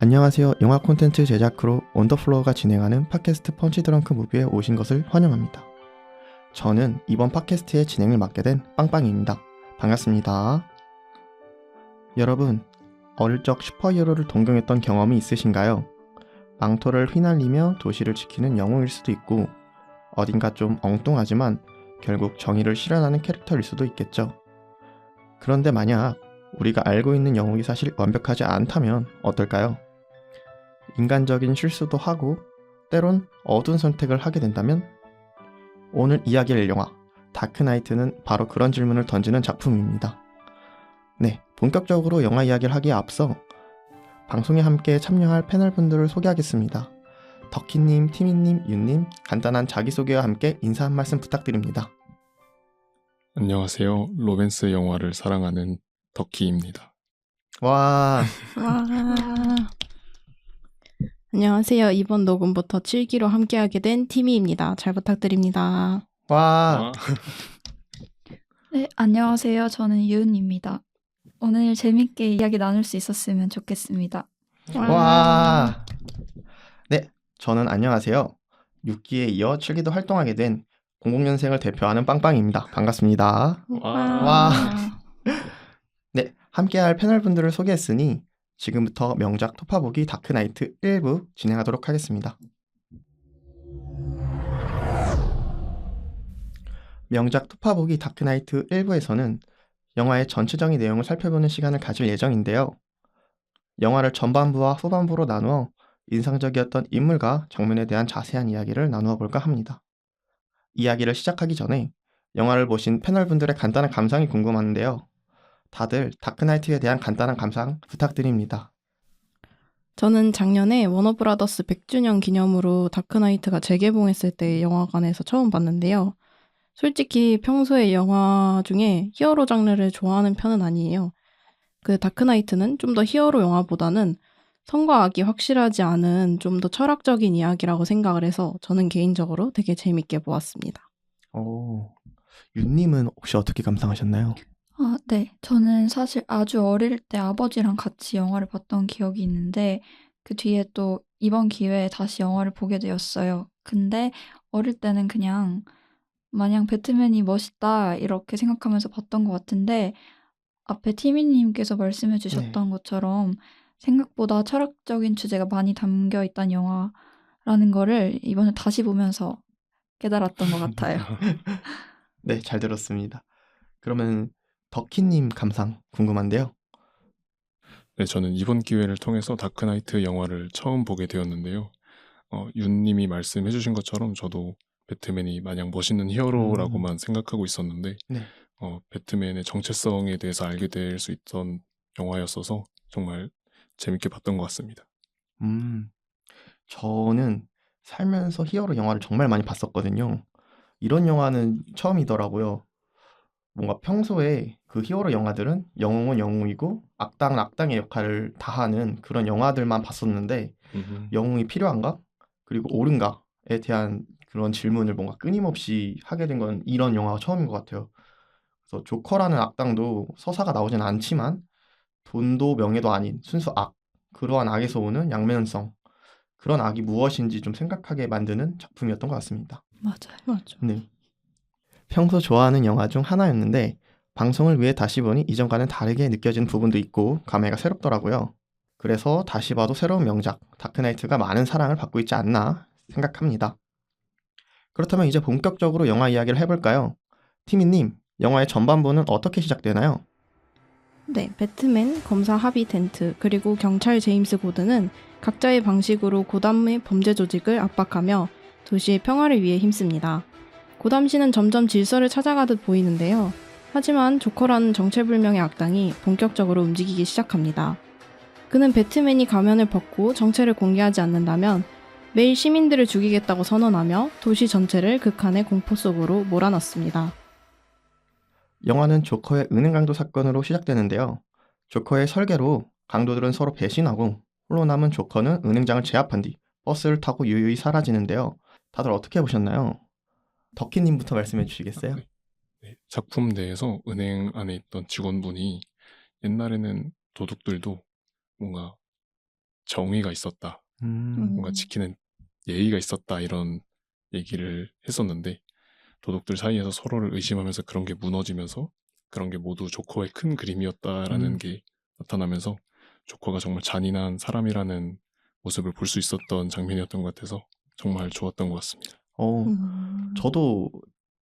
안녕하세요. 영화 콘텐츠 제작 크루 온더플로어가 진행하는 팟캐스트 펀치 드렁크 무비에 오신 것을 환영합니다. 저는 이번 팟캐스트의 진행을 맡게 된 빵빵입니다. 반갑습니다. 여러분, 어릴 적 슈퍼히어로를 동경했던 경험이 있으신가요? 망토를 휘날리며 도시를 지키는 영웅일 수도 있고, 어딘가 좀 엉뚱하지만 결국 정의를 실현하는 캐릭터일 수도 있겠죠. 그런데 만약 우리가 알고 있는 영웅이 사실 완벽하지 않다면 어떨까요? 인간적인 실수도 하고 때론 어두운 선택을 하게 된다면? 오늘 이야기할 영화 다크나이트는 바로 그런 질문을 던지는 작품입니다. 네, 본격적으로 영화 이야기를 하기에 앞서 방송에 함께 참여할 패널분들을 소개하겠습니다. 덕희님, 티미님, 윤님, 간단한 자기소개와 함께 인사 한 말씀 부탁드립니다. 안녕하세요. 로맨스 영화를 사랑하는 덕희입니다. 와, 와. 안녕하세요. 이번 녹음부터 7기로 함께하게 된 티미입니다. 잘 부탁드립니다. 와, 네, 안녕하세요. 저는 유은입니다. 오늘 재밌게 이야기 나눌 수 있었으면 좋겠습니다. 와. 네, 저는 안녕하세요. 6기에 이어 7기도 활동하게 된 00년생을 대표하는 빵빵입니다. 반갑습니다. 와. 네, 함께할 패널분들을 소개했으니 지금부터 명작 토파보기 다크나이트 1부 진행하도록 하겠습니다. 명작 토파보기 다크나이트 1부에서는 영화의 전체적인 내용을 살펴보는 시간을 가질 예정인데요. 영화를 전반부와 후반부로 나누어 인상적이었던 인물과 장면에 대한 자세한 이야기를 나누어 볼까 합니다. 이야기를 시작하기 전에 영화를 보신 패널분들의 간단한 감상이 궁금한데요. 다들 다크나이트에 대한 간단한 감상 부탁드립니다. 저는 작년에 워너브라더스 100주년 기념으로 다크나이트가 재개봉했을 때 영화관에서 처음 봤는데요. 솔직히 평소에 영화 중에 히어로 장르를 좋아하는 편은 아니에요. 그 다크나이트는 좀 더 히어로 영화보다는 선과 악이 확실하지 않은 좀 더 철학적인 이야기라고 생각을 해서 저는 개인적으로 되게 재밌게 보았습니다. 윤님은 혹시 어떻게 감상하셨나요? 네. 저는 사실 아주 어릴 때 아버지랑 같이 영화를 봤던 기억이 있는데 그 뒤에 또 이번 기회에 다시 영화를 보게 되었어요. 근데 어릴 때는 그냥 마냥 '배트맨이 멋있다.' 이렇게 생각하면서 봤던 것 같은데 앞에 티미님께서 말씀해 주셨던 것처럼 생각보다 철학적인 주제가 많이 담겨 있던 영화라는 거를 이번에 다시 보면서 깨달았던 것 같아요. 네, 잘 들었습니다. 그러면 덕희님 감상 궁금한데요. 네, 저는 이번 기회를 통해서 다크나이트 영화를 처음 보게 되었는데요. 윤님이 말씀해 주신 것처럼 저도 배트맨이 마냥 멋있는 히어로라고만 생각하고 있었는데 네. 배트맨의 정체성에 대해서 알게 될 수 있던 영화였어서 정말 재밌게 봤던 것 같습니다. 저는 살면서 히어로 영화를 정말 많이 봤었거든요. 이런 영화는 처음이더라고요. 뭔가 평소에 그 히어로 영화들은 영웅은 영웅이고 악당은 악당의 역할을 다하는 그런 영화들만 봤었는데 영웅이 필요한가? 그리고 옳은가?에 대한 그런 질문을 뭔가 끊임없이 하게 된 건 이런 영화가 처음인 것 같아요. 그래서 조커라는 악당도 서사가 나오진 않지만 돈도 명예도 아닌 순수 악, 그러한 악에서 오는 양면성, 그런 악이 무엇인지 좀 생각하게 만드는 작품이었던 것 같습니다. 맞아요. 네. 평소 좋아하는 영화 중 하나였는데 방송을 위해 다시 보니 이전과는 다르게 느껴지는 부분도 있고 감회가 새롭더라고요. 그래서 다시 봐도 새로운 명작 다크나이트가 많은 사랑을 받고 있지 않나 생각합니다. 그렇다면 이제 본격적으로 영화 이야기를 해볼까요? 티미님, 영화의 전반부는 어떻게 시작되나요? 네, 배트맨, 검사 하비 덴트, 그리고 경찰 제임스 고든은 각자의 방식으로 고담의 범죄 조직을 압박하며 도시의 평화를 위해 힘씁니다. 고담 씨는 점점 질서를 찾아가듯 보이는데요. 하지만 조커라는 정체불명의 악당이 본격적으로 움직이기 시작합니다. 그는 배트맨이 가면을 벗고 정체를 공개하지 않는다면 매일 시민들을 죽이겠다고 선언하며 도시 전체를 극한의 공포 속으로 몰아넣습니다. 영화는 조커의 은행 강도 사건으로 시작되는데요. 조커의 설계로 강도들은 서로 배신하고 홀로 남은 조커는 은행장을 제압한 뒤 버스를 타고 유유히 사라지는데요. 다들 어떻게 보셨나요? 덕희님부터 말씀해 주시겠어요? 네, 작품 내에서 은행 안에 있던 직원분이 옛날에는 도둑들도 뭔가 정의가 있었다. 뭔가 지키는 예의가 있었다. 이런 얘기를 했었는데 도둑들 사이에서 서로를 의심하면서 그런 게 무너지면서 그런 게 모두 조커의 큰 그림이었다라는 게 나타나면서 조커가 정말 잔인한 사람이라는 모습을 볼 수 있었던 장면이었던 것 같아서 정말 좋았던 것 같습니다. 저도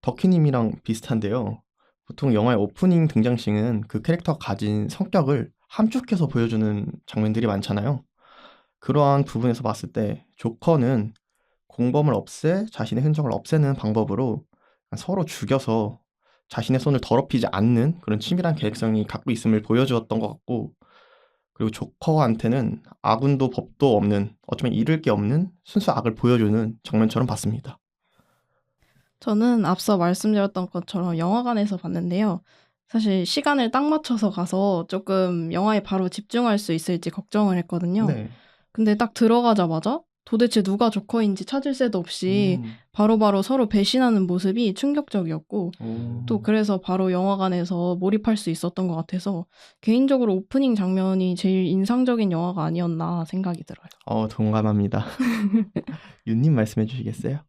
덕희님이랑 비슷한데요. 보통 영화의 오프닝 등장씬은 그 캐릭터가 가진 성격을 함축해서 보여주는 장면들이 많잖아요. 그러한 부분에서 봤을 때 조커는 공범을 없애 자신의 흔적을 없애는 방법으로 서로 죽여서 자신의 손을 더럽히지 않는 그런 치밀한 계획성이 갖고 있음을 보여주었던 것 같고, 그리고 조커한테는 아군도 법도 없는, 어쩌면 잃을 게 없는 순수 악을 보여주는 장면처럼 봤습니다. 저는 앞서 말씀드렸던 것처럼 영화관에서 봤는데요. 사실 시간을 딱 맞춰서 가서 조금 영화에 바로 집중할 수 있을지 걱정을 했거든요. 네. 근데 딱 들어가자마자 도대체 누가 조커인지 찾을 새도 없이 바로바로 서로 배신하는 모습이 충격적이었고, 또 그래서 바로 영화관에서 몰입할 수 있었던 것 같아서 개인적으로 오프닝 장면이 제일 인상적인 영화가 아니었나 생각이 들어요. 동감합니다. 윤님 말씀해 주시겠어요?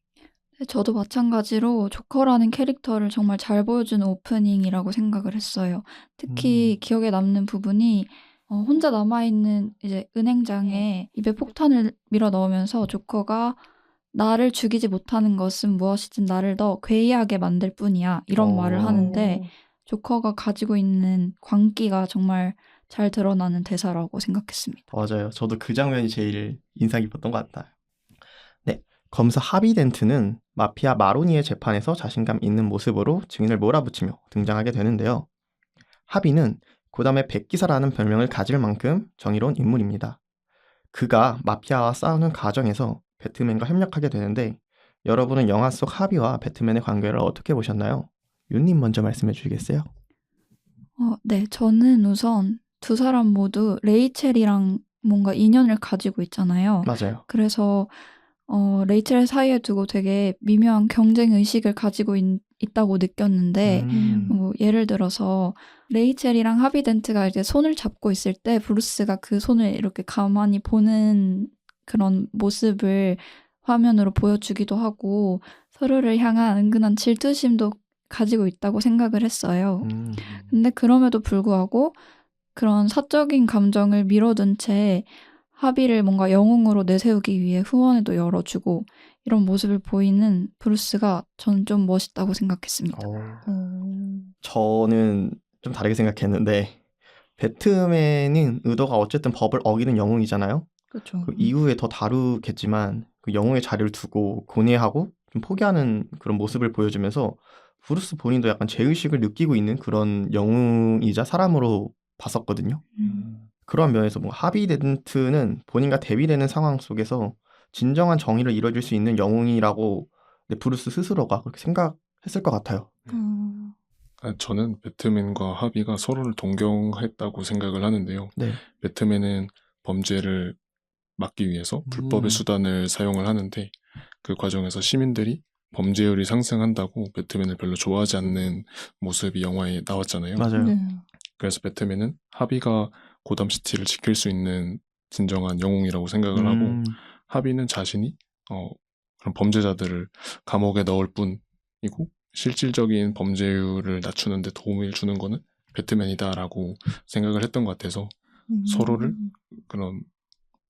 네, 저도 마찬가지로 조커라는 캐릭터를 정말 잘 보여주는 오프닝이라고 생각을 했어요. 특히 기억에 남는 부분이 혼자 남아있는 이제 은행장에 입에 폭탄을 밀어 넣으면서 조커가 나를 죽이지 못하는 것은 무엇이든 나를 더 괴이하게 만들 뿐이야. 이런 말을 하는데 조커가 가지고 있는 광기가 정말 잘 드러나는 대사라고 생각했습니다. 맞아요. 저도 그 장면이 제일 인상 깊었던 것 같아요. 네, 검사 하비 덴트는 마피아 마로니의 재판에서 자신감 있는 모습으로 증인을 몰아붙이며 등장하게 되는데요. 하비는 고담의 백기사라는 별명을 가질 만큼 정의로운 인물입니다. 그가 마피아와 싸우는 과정에서 배트맨과 협력하게 되는데, 여러분은 영화 속 하비와 배트맨의 관계를 어떻게 보셨나요? 윤님 먼저 말씀해 주시겠어요? 네, 저는 우선 두 사람 모두 레이첼이랑 뭔가 인연을 가지고 있잖아요. 맞아요. 그래서 레이첼 사이에 두고 되게 미묘한 경쟁 의식을 가지고 있다고 느꼈는데, 예를 들어서 레이첼이랑 하비 덴트가 이제 손을 잡고 있을 때 브루스가 그 손을 이렇게 가만히 보는 그런 모습을 화면으로 보여주기도 하고 서로를 향한 은근한 질투심도 가지고 있다고 생각을 했어요. 근데 그럼에도 불구하고 그런 사적인 감정을 밀어둔 채 하비를 뭔가 영웅으로 내세우기 위해 후원에도 열어주고 이런 모습을 보이는 브루스가 저는 좀 멋있다고 생각했습니다. 저는 좀 다르게 생각했는데, 배트맨은 의도가 어쨌든 법을 어기는 영웅이잖아요. 그렇죠. 그 이후에 더 다루겠지만 그 영웅의 자리를 두고 고뇌하고 좀 포기하는 그런 모습을 보여주면서 브루스 본인도 약간 죄의식을 느끼고 있는 그런 영웅이자 사람으로 봤었거든요. 그런 면에서 뭔가 하비 덴트는 본인과 대비되는 상황 속에서 진정한 정의를 이뤄줄 수 있는 영웅이라고 브루스 스스로가 그렇게 생각했을 것 같아요. 저는 배트맨과 하비가 서로를 동경했다고 생각을 하는데요. 네. 배트맨은 범죄를 막기 위해서 불법의 수단을 사용을 하는데 그 과정에서 시민들이 범죄율이 상승한다고 배트맨을 별로 좋아하지 않는 모습이 영화에 나왔잖아요. 맞아요. 네. 그래서 배트맨은 하비가 고담시티를 지킬 수 있는 진정한 영웅이라고 생각을 하고, 하비는 자신이 그런 범죄자들을 감옥에 넣을 뿐이고 실질적인 범죄율을 낮추는 데 도움을 주는 거는 배트맨이다라고 생각을 했던 것 같아서 서로를 그런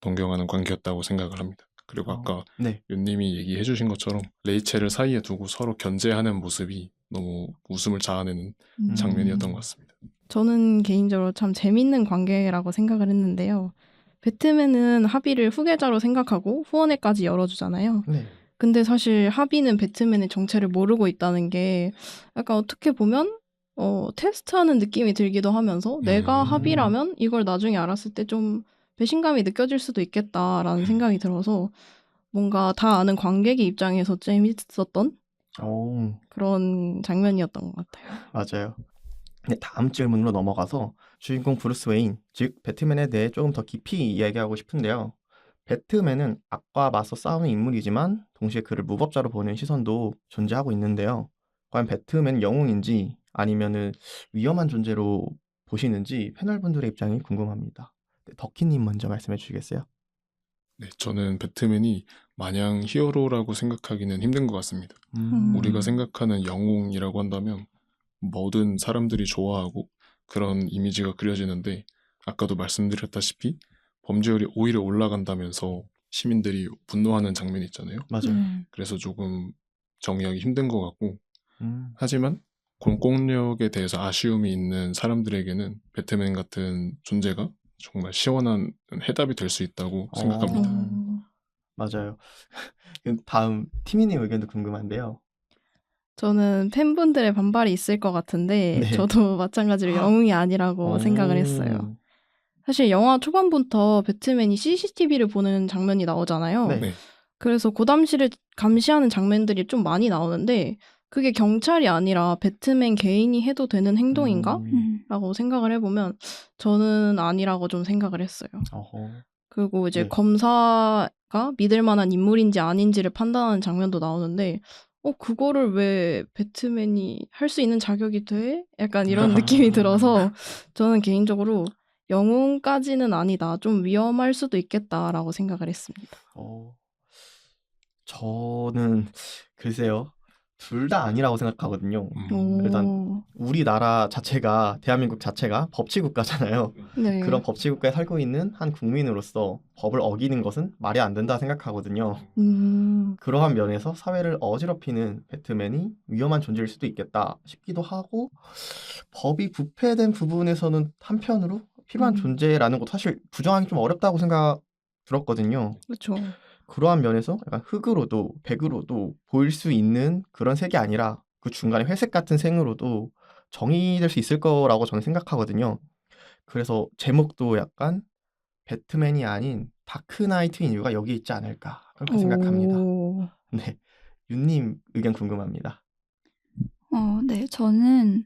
동경하는 관계였다고 생각을 합니다. 그리고 아까 네. 윤님이 얘기해 주신 것처럼 레이첼을 사이에 두고 서로 견제하는 모습이 너무 웃음을 자아내는 장면이었던 것 같습니다. 저는 개인적으로 참 재밌는 관계라고 생각을 했는데요. 배트맨은 하비를 후계자로 생각하고 후원회까지 열어주잖아요. 네. 근데 사실 하비는 배트맨의 정체를 모르고 있다는 게 약간 어떻게 보면 테스트하는 느낌이 들기도 하면서 내가 하비라면 이걸 나중에 알았을 때 좀 배신감이 느껴질 수도 있겠다라는 생각이 들어서 뭔가 다 아는 관객의 입장에서 재밌었던 그런 장면이었던 것 같아요. 맞아요. 네, 다음 질문으로 넘어가서 주인공 브루스 웨인, 즉 배트맨에 대해 조금 더 깊이 이야기하고 싶은데요. 배트맨은 악과 맞서 싸우는 인물이지만 동시에 그를 무법자로 보는 시선도 존재하고 있는데요. 과연 배트맨은 영웅인지 아니면은 위험한 존재로 보시는지 패널분들의 입장이 궁금합니다. 네, 덕희님 먼저 말씀해 주시겠어요? 네, 저는 배트맨이 마냥 히어로라고 생각하기는 힘든 것 같습니다. 음. 우리가 생각하는 영웅이라고 한다면 모든 사람들이 좋아하고 그런 이미지가 그려지는데 아까도 말씀드렸다시피 범죄율이 오히려 올라간다면서 시민들이 분노하는 장면이 있잖아요. 맞아요. 그래서 조금 정의하기 힘든 것 같고 음. 하지만 공권력에 대해서 아쉬움이 있는 사람들에게는 배트맨 같은 존재가 정말 시원한 해답이 될 수 있다고 생각합니다. 맞아요. 그럼 다음 티미님 의견도 궁금한데요. 저는 팬분들의 반발이 있을 것 같은데 네. 저도 마찬가지로 영웅이 아니라고 생각을 했어요. 사실 영화 초반부터 배트맨이 CCTV를 보는 장면이 나오잖아요. 네. 네. 그래서 고담실을 감시하는 장면들이 좀 많이 나오는데 그게 경찰이 아니라 배트맨 개인이 해도 되는 행동인가? 라고 생각을 해보면 저는 아니라고 좀 생각을 했어요. 어허. 그리고 이제 네. 검사가 믿을 만한 인물인지 아닌지를 판단하는 장면도 나오는데 그거를 왜 배트맨이 할 수 있는 자격이 돼? 약간 이런 느낌이 들어서 저는 개인적으로 영웅까지는 아니다. 좀 위험할 수도 있겠다라고 생각을 했습니다. 저는 글쎄요. 둘 다 아니라고 생각하거든요. 음, 일단 우리나라 자체가 대한민국 자체가 법치국가잖아요. 네. 그런 법치국가에 살고 있는 한 국민으로서 법을 어기는 것은 말이 안 된다 생각하거든요. 그러한 면에서 사회를 어지럽히는 배트맨이 위험한 존재일 수도 있겠다 싶기도 하고 법이 부패된 부분에서는 한편으로 필요한 존재라는 것도 사실 부정하기 좀 어렵다고 생각 들었거든요. 그렇죠. 그러한 면에서 약간 흑으로도 백으로도 보일 수 있는 그런 색이 아니라 그 중간에 회색 같은 색으로도 정의될 수 있을 거라고 저는 생각하거든요. 그래서 제목도 약간 배트맨이 아닌 다크나이트인 이유가 여기 있지 않을까 그렇게 생각합니다. 네, 윤님 의견 궁금합니다. 네. 저는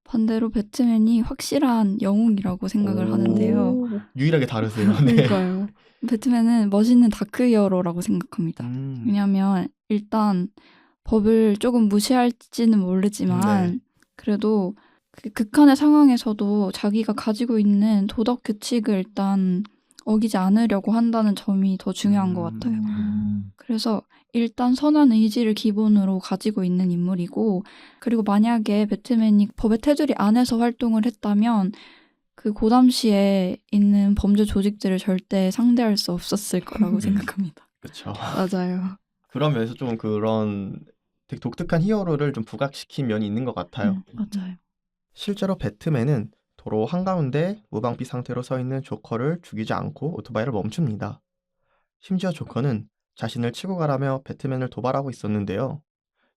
반대로 배트맨이 확실한 영웅이라고 생각을 하는데요. 유일하게 다르세요. 네. 그러니까요. 배트맨은 멋있는 다크 히어로라고 생각합니다. 왜냐하면 일단 법을 조금 무시할지는 모르지만 네. 그래도 그 극한의 상황에서도 자기가 가지고 있는 도덕 규칙을 일단 어기지 않으려고 한다는 점이 더 중요한 것 같아요. 그래서 일단 선한 의지를 기본으로 가지고 있는 인물이고 그리고 만약에 배트맨이 법의 테두리 안에서 활동을 했다면 그 고담시에 있는 범죄 조직들을 절대 상대할 수 없었을 거라고 생각합니다. 그렇죠. 맞아요. 그런 면에서 좀 그런 되게 독특한 히어로를 좀 부각시킨 면이 있는 것 같아요. 맞아요. 실제로 배트맨은 도로 한가운데 무방비 상태로 서 있는 조커를 죽이지 않고 오토바이를 멈춥니다. 심지어 조커는 자신을 치고 가라며 배트맨을 도발하고 있었는데요.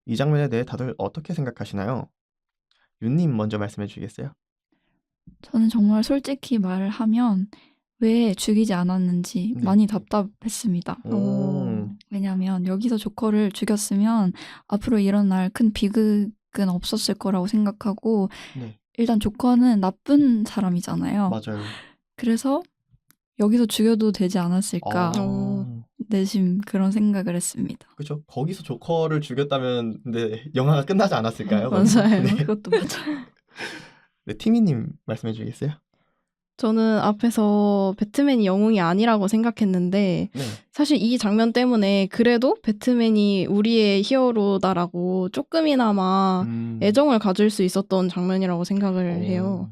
이 장면에 대해 다들 어떻게 생각하시나요? 윤님 먼저 말씀해 주시겠어요? 저는 정말 솔직히 말을 하면 왜 죽이지 않았는지 네. 많이 답답했습니다. 왜냐하면 여기서 조커를 죽였으면 앞으로 일어날 큰 비극은 없었을 거라고 생각하고 네, 일단 조커는 나쁜 사람이잖아요. 맞아요. 그래서 여기서 죽여도 되지 않았을까 내심 그런 생각을 했습니다. 그렇죠. 거기서 조커를 죽였다면 네, 영화가 끝나지 않았을까요? 맞아요. 네. 그것도 맞아요. 네, 티미님 말씀해 주시겠어요? 저는 앞에서 배트맨이 영웅이 아니라고 생각했는데 네. 사실 이 장면 때문에 그래도 배트맨이 우리의 히어로다라고 조금이나마 애정을 가질 수 있었던 장면이라고 생각을 해요.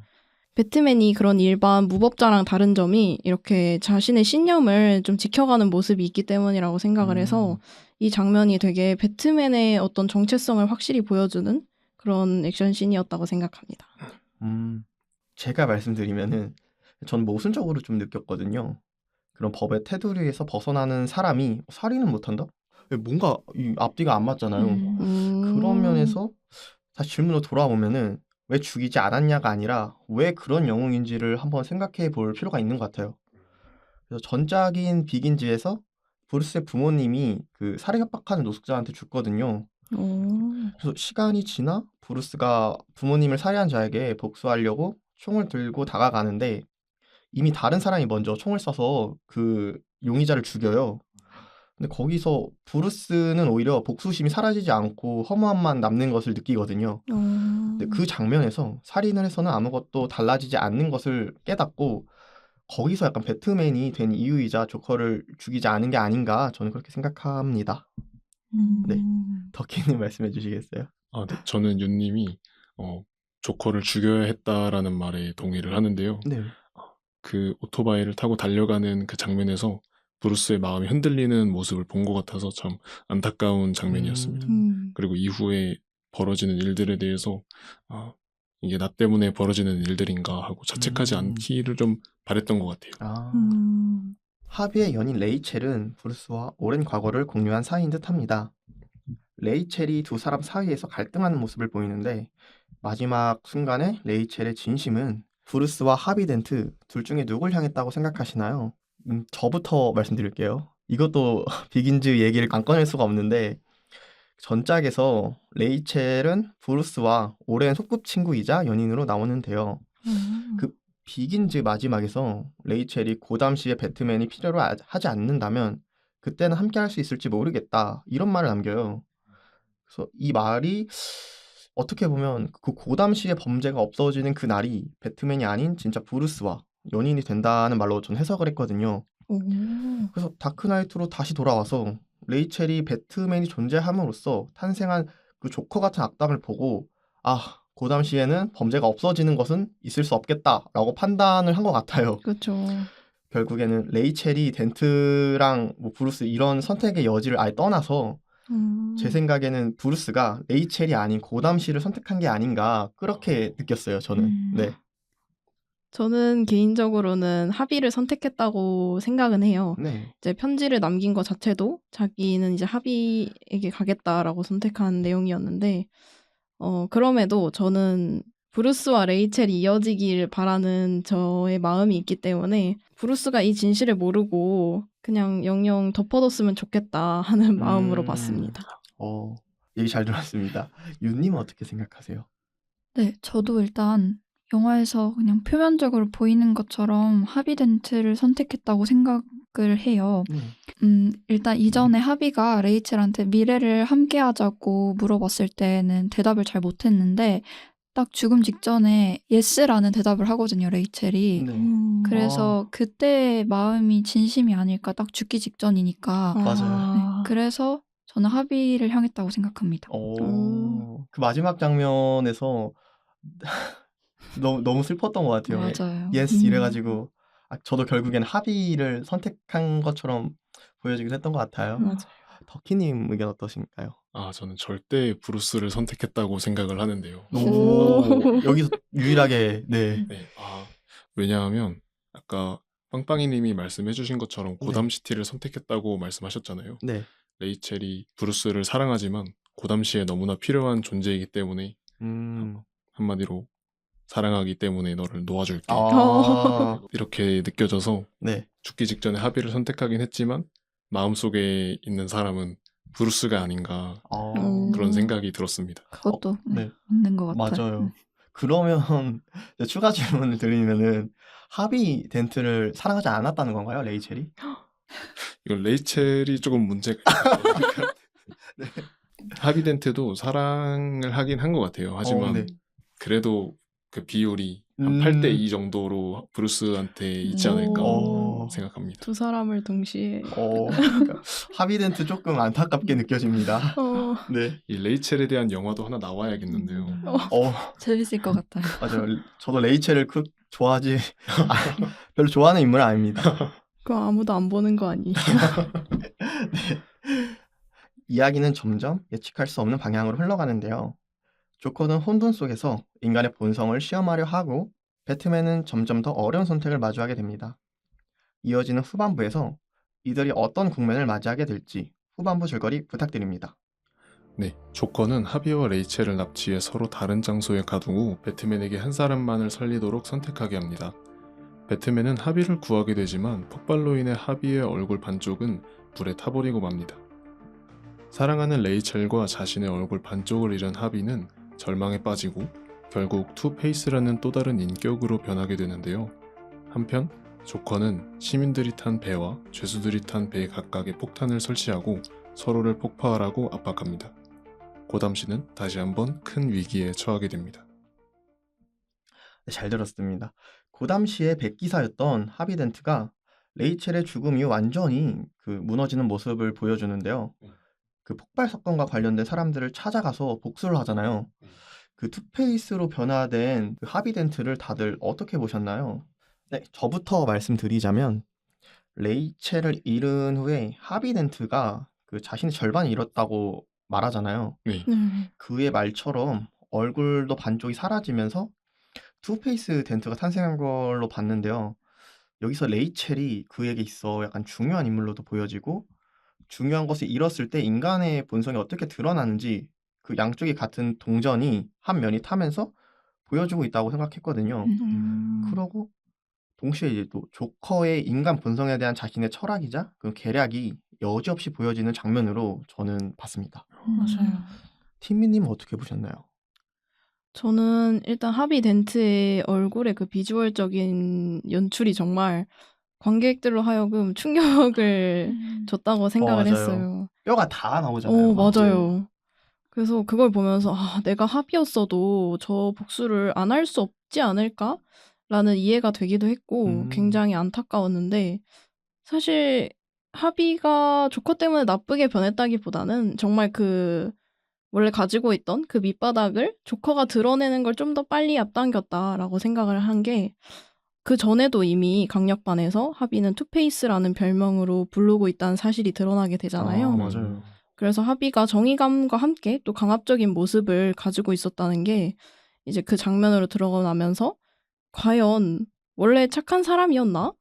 배트맨이 그런 일반 무법자랑 다른 점이 이렇게 자신의 신념을 좀 지켜가는 모습이 있기 때문이라고 생각을 해서 이 장면이 되게 배트맨의 어떤 정체성을 확실히 보여주는 그런 액션씬이었다고 생각합니다. 제가 말씀드리면은 전 모순적으로 좀 느꼈거든요. 그런 법의 테두리에서 벗어나는 사람이 살인은 못한다? 뭔가 이 앞뒤가 안 맞잖아요. 그런 면에서 다시 질문으로 돌아오면은 왜 죽이지 않았냐가 아니라 왜 그런 영웅인지를 한번 생각해 볼 필요가 있는 것 같아요. 그래서 전작인 비긴즈에서 브루스의 부모님이 그 살해 협박하는 노숙자한테 죽거든요. 그래서 시간이 지나 브루스가 부모님을 살해한 자에게 복수하려고 총을 들고 다가가는데 이미 다른 사람이 먼저 총을 쏴서 그 용의자를 죽여요. 근데 거기서 브루스는 오히려 복수심이 사라지지 않고 허무함만 남는 것을 느끼거든요. 근데 그 장면에서 살인을 해서는 아무것도 달라지지 않는 것을 깨닫고 거기서 약간 배트맨이 된 이유이자 조커를 죽이지 않은 게 아닌가 저는 그렇게 생각합니다. 네. 덕희님 말씀해 주시겠어요? 네. 저는 윤님이 조커를 죽여야 했다라는 말에 동의를 하는데요. 네. 그 오토바이를 타고 달려가는 그 장면에서 브루스의 마음이 흔들리는 모습을 본 것 같아서 참 안타까운 장면이었습니다. 그리고 이후에 벌어지는 일들에 대해서 이게 나 때문에 벌어지는 일들인가 하고 자책하지 않기를 좀 바랬던 것 같아요. 하비의 연인 레이첼은 브루스와 오랜 과거를 공유한 사이인 듯합니다. 레이첼이 두 사람 사이에서 갈등하는 모습을 보이는데 마지막 순간에 레이첼의 진심은 브루스와 하비 덴트 둘 중에 누굴 향했다고 생각하시나요? 저부터 말씀드릴게요. 이것도 비긴즈 얘기를 안 꺼낼 수가 없는데 전작에서 레이첼은 브루스와 오랜 소꿉친구이자 연인으로 나오는데요. 그 비긴즈 마지막에서 레이첼이 고담 시에 배트맨이 필요로 하지 않는다면 그때는 함께 할 수 있을지 모르겠다 이런 말을 남겨요. 그래서 이 말이 어떻게 보면 그 고담 시의 범죄가 없어지는 그 날이 배트맨이 아닌 진짜 브루스와 연인이 된다는 말로 전 해석을 했거든요. 그래서 다크나이트로 다시 돌아와서 레이첼이 배트맨이 존재함으로써 탄생한 그 조커 같은 악당을 보고 고담 시에는 범죄가 없어지는 것은 있을 수 없겠다라고 판단을 한 것 같아요. 그렇죠. 결국에는 레이첼이 덴트랑 뭐 브루스 이런 선택의 여지를 아예 떠나서 제 생각에는 브루스가 레이첼이 아닌 고담 씨를 선택한 게 아닌가 그렇게 느꼈어요. 저는. 네. 저는 개인적으로는 하비를 선택했다고 생각은 해요. 네. 이제 편지를 남긴 것 자체도 자기는 이제 하비에게 가겠다라고 선택한 내용이었는데 그럼에도 저는 브루스와 레이첼이 이어지길 바라는 저의 마음이 있기 때문에 브루스가 이 진실을 모르고 그냥 영영 덮어뒀으면 좋겠다 하는 마음으로 봤습니다. 얘기 잘 들었습니다. 윤님은 어떻게 생각하세요? 네, 저도 일단 영화에서 그냥 표면적으로 보이는 것처럼 하비 덴트를 선택했다고 생각을 해요. 일단 이전에 하비가 레이첼한테 미래를 함께 하자고 물어봤을 때는 대답을 잘 못했는데 딱 죽음 직전에 예스라는 대답을 하거든요, 레이첼이. 네. 그래서 그때 마음이 진심이 아닐까, 딱 죽기 직전이니까. 맞아요. 그래서 저는 하비를 향했다고 생각합니다. 그 마지막 장면에서 너무 슬펐던 것 같아요. 맞아요. 예스 이래가지고 저도 결국엔 하비를 선택한 것처럼 보여지긴 했던 것 같아요. 맞아요. 덕희님 의견 어떠신가요? 저는 절대 브루스를 선택했다고 생각을 하는데요. 여기서 유일하게 네. 네. 왜냐하면 아까 빵빵이님이 말씀해주신 것처럼 고담시티를 선택했다고 말씀하셨잖아요. 네. 레이첼이 브루스를 사랑하지만 고담시에 너무나 필요한 존재이기 때문에 한마디로 사랑하기 때문에 너를 놓아줄게. 이렇게 느껴져서 네. 죽기 직전에 하비를 선택하긴 했지만 마음속에 있는 사람은 브루스가 아닌가 그런 생각이 들었습니다. 그것도 네. 맞는 것 같아요. 맞아요. 그러면 추가 질문을 드리면은 하비 덴트를 사랑하지 않았다는 건가요, 레이첼이? 이건 레이첼이 조금 문제가 있어요. 네. 하비 덴트도 사랑을 하긴 한 것 같아요. 하지만 네. 그래도 그 비율이 한 8대2 정도로 브루스한테 있지 않을까 생각합니다. 두 사람을 동시에 그러니까 하비 덴트 조금 안타깝게 느껴집니다. 네. 이 레이첼에 대한 영화도 하나 나와야겠는데요. 재밌을 것 같아요. 맞아요. 저도 레이첼을 좋아하지 별로 좋아하는 인물은 아닙니다. 그거 아무도 안 보는 거 아니에요? 네. 이야기는 점점 예측할 수 없는 방향으로 흘러가는데요. 조커는 혼돈 속에서 인간의 본성을 시험하려 하고 배트맨은 점점 더 어려운 선택을 마주하게 됩니다. 이어지는 후반부에서 이들이 어떤 국면을 맞이하게 될지 후반부 줄거리 부탁드립니다. 네, 조커는 하비와 레이첼을 납치해 서로 다른 장소에 가두고 배트맨에게 한 사람만을 살리도록 선택하게 합니다. 배트맨은 하비를 구하게 되지만 폭발로 인해 하비의 얼굴 반쪽은 불에 타버리고 맙니다. 사랑하는 레이첼과 자신의 얼굴 반쪽을 잃은 하비는 절망에 빠지고 결국 투페이스라는 또 다른 인격으로 변하게 되는데요. 한편 조커는 시민들이 탄 배와 죄수들이 탄 배 각각에 폭탄을 설치하고 서로를 폭파하라고 압박합니다. 고담시는 다시 한번 큰 위기에 처하게 됩니다. 네, 잘 들었습니다. 고담시의 백기사였던 하비덴트가 레이첼의 죽음 이후 완전히 그 무너지는 모습을 보여주는데요. 그 폭발 사건과 관련된 사람들을 찾아가서 복수를 하잖아요. 그 투페이스로 변화된 그 하비덴트를 다들 어떻게 보셨나요? 네, 저부터 말씀드리자면 레이첼을 잃은 후에 하비덴트가 그 자신의 절반을 잃었다고 말하잖아요. 네. 그의 말처럼 얼굴도 반쪽이 사라지면서 투페이스 덴트가 탄생한 걸로 봤는데요. 여기서 레이첼이 그에게 있어 약간 중요한 인물로도 보여지고 중요한 것을 잃었을 때 인간의 본성이 어떻게 드러나는지 그 양쪽이 같은 동전이 한 면이 타면서 보여주고 있다고 생각했거든요. 그러고 동시에 이제 또 조커의 인간 본성에 대한 자신의 철학이자 그 계략이 여지없이 보여지는 장면으로 저는 봤습니다. 맞아요. 팀미님은 어떻게 보셨나요? 저는 일단 하비 덴트의 얼굴의 그 비주얼적인 연출이 정말 관객들로 하여금 충격을 줬다고 생각을 맞아요. 했어요. 뼈가 다 나오잖아요. 맞아요. 그래서 그걸 보면서 내가 하비였어도 저 복수를 안 할 수 없지 않을까라는 이해가 되기도 했고 굉장히 안타까웠는데 사실 하비가 조커 때문에 나쁘게 변했다기보다는 정말 그 원래 가지고 있던 그 밑바닥을 조커가 드러내는 걸 좀 더 빨리 앞당겼다라고 생각을 한 게 그 전에도 이미 강력반에서 하비는 투페이스라는 별명으로 부르고 있다는 사실이 드러나게 되잖아요. 맞아요. 그래서 하비가 정의감과 함께 또 강압적인 모습을 가지고 있었다는 게 이제 그 장면으로 드러나면서 과연 원래 착한 사람이었나?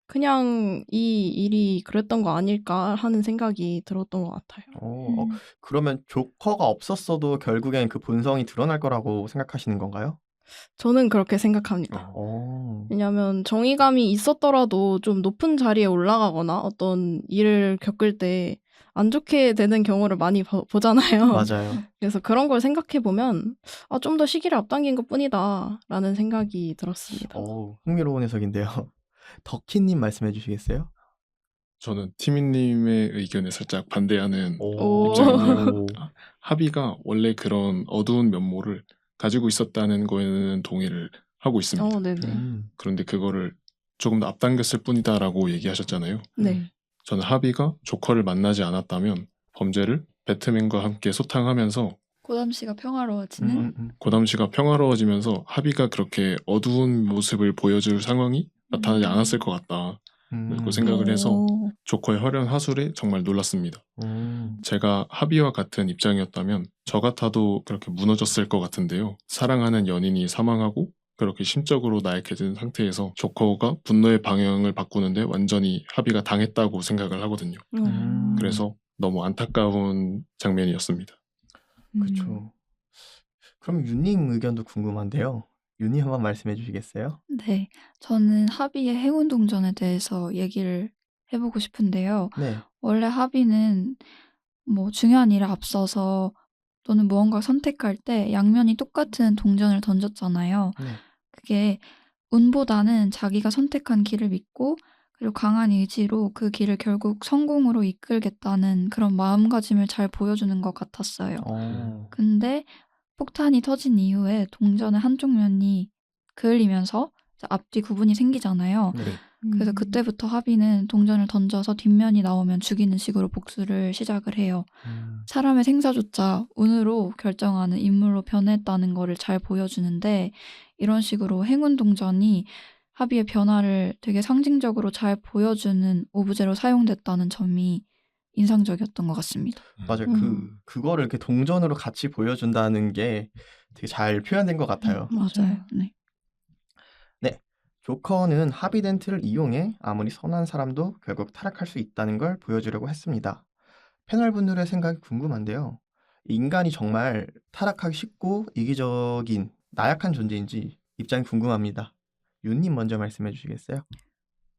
그냥 이 일이 그랬던 거 아닐까 하는 생각이 들었던 것 같아요. 그러면 조커가 없었어도 결국엔 그 본성이 드러날 거라고 생각하시는 건가요? 저는 그렇게 생각합니다. 왜냐하면 정의감이 있었더라도 좀 높은 자리에 올라가거나 어떤 일을 겪을 때 안 좋게 되는 경우를 많이 보잖아요. 맞아요. 그래서 그런 걸 생각해보면 좀 더 시기를 앞당긴 것뿐이다 라는 생각이 들었습니다. 흥미로운 해석인데요. 덕희님 말씀해 주시겠어요? 저는 티미님의 의견에 살짝 반대하는 오. 입장인데요. 하비가 원래 그런 어두운 면모를 가지고 있었다는 거에는 동의를 하고 있습니다. 네네. 그런데 그거를 조금 더 앞당겼을 뿐이다라고 얘기하셨잖아요. 네. 저는 하비가 조커를 만나지 않았다면 범죄를 배트맨과 함께 소탕하면서 고담시가 평화로워지는 고담시가 평화로워지면서 하비가 그렇게 어두운 모습을 보여줄 상황이 나타나지 않았을 것 같다. 그 생각을 해서 조커의 화려한 하술에 정말 놀랐습니다. 제가 하비와 같은 입장이었다면 저 같아도 그렇게 무너졌을 것 같은데요. 사랑하는 연인이 사망하고 그렇게 심적으로 나약해진 상태에서 조커가 분노의 방향을 바꾸는데 완전히 하비가 당했다고 생각을 하거든요. 그래서 너무 안타까운 장면이었습니다. 그렇죠. 그럼 윤님 의견도 궁금한데요. 윤님 한번 말씀해 주시겠어요? 네, 저는 하비의 행운 동전에 대해서 얘기를 해보고 싶은데요. 네. 원래 하비는 뭐 중요한 일에 앞서서 또는 무언가 선택할 때 양면이 똑같은 동전을 던졌잖아요. 네. 그게 운보다는 자기가 선택한 길을 믿고 그리고 강한 의지로 그 길을 결국 성공으로 이끌겠다는 그런 마음가짐을 잘 보여주는 것 같았어요. 근데 폭탄이 터진 이후에 동전의 한쪽 면이 그을리면서 이제 앞뒤 구분이 생기잖아요. 네. 그래서 그때부터 하비는 동전을 던져서 뒷면이 나오면 죽이는 식으로 복수를 시작을 해요. 사람의 생사조차 운으로 결정하는 인물로 변했다는 거를 잘 보여주는데 이런 식으로 행운 동전이 하비의 변화를 되게 상징적으로 잘 보여주는 오브제로 사용됐다는 점이 인상적이었던 것 같습니다. 맞아요. 그거를 이렇게 동전으로 같이 보여준다는 게 되게 잘 표현된 것 같아요. 맞아요. 네. 네. 조커는 하비덴트를 이용해 아무리 선한 사람도 결국 타락할 수 있다는 걸 보여주려고 했습니다. 패널분들의 생각이 궁금한데요. 인간이 정말 타락하기 쉽고 이기적인 나약한 존재인지 입장이 궁금합니다. 윤님 먼저 말씀해 주시겠어요?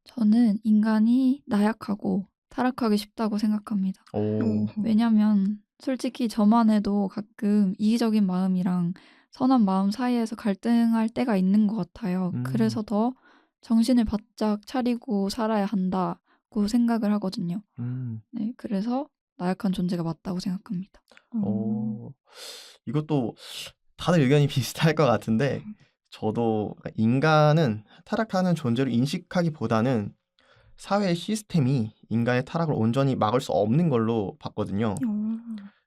저는 인간이 나약하고 타락하기 쉽다고 생각합니다. 왜냐면 솔직히 저만 해도 가끔 이기적인 마음이랑 선한 마음 사이에서 갈등할 때가 있는 것 같아요. 그래서 더 정신을 바짝 차리고 살아야 한다고 생각을 하거든요. 네, 그래서 나약한 존재가 맞다고 생각합니다. 이것도 다들 의견이 비슷할 것 같은데 저도 인간은 타락하는 존재로 인식하기보다는 사회의 시스템이 인간의 타락을 온전히 막을 수 없는 걸로 봤거든요.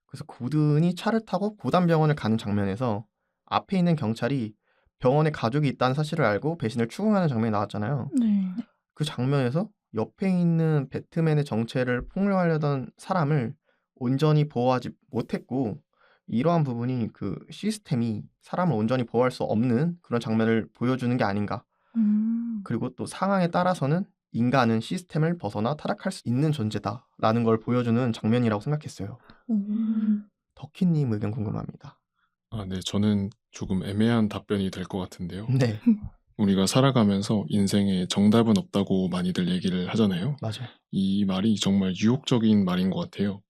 그래서 고든이 차를 타고 고단병원을 가는 장면에서 앞에 있는 경찰이 병원에 가족이 있다는 사실을 알고 배신을 추궁하는 장면이 나왔잖아요. 네. 그 장면에서 옆에 있는 배트맨의 정체를 폭로하려던 사람을 온전히 보호하지 못했고, 이러한 부분이 그 시스템이 사람을 온전히 보호할 수 없는 그런 장면을 보여주는 게 아닌가. 그리고 또 상황에 따라서는 인간은 시스템을 벗어나 타락할 수 있는 존재다라는 걸 보여주는 장면이라고 생각했어요. 덕희님 의견 궁금합니다. 네. 저는 조금 애매한 답변이 될 것 같은데요. 네, 우리가 살아가면서 인생에 정답은 없다고 많이들 얘기를 하잖아요. 맞아요. 이 말이 정말 유혹적인 말인 것 같아요.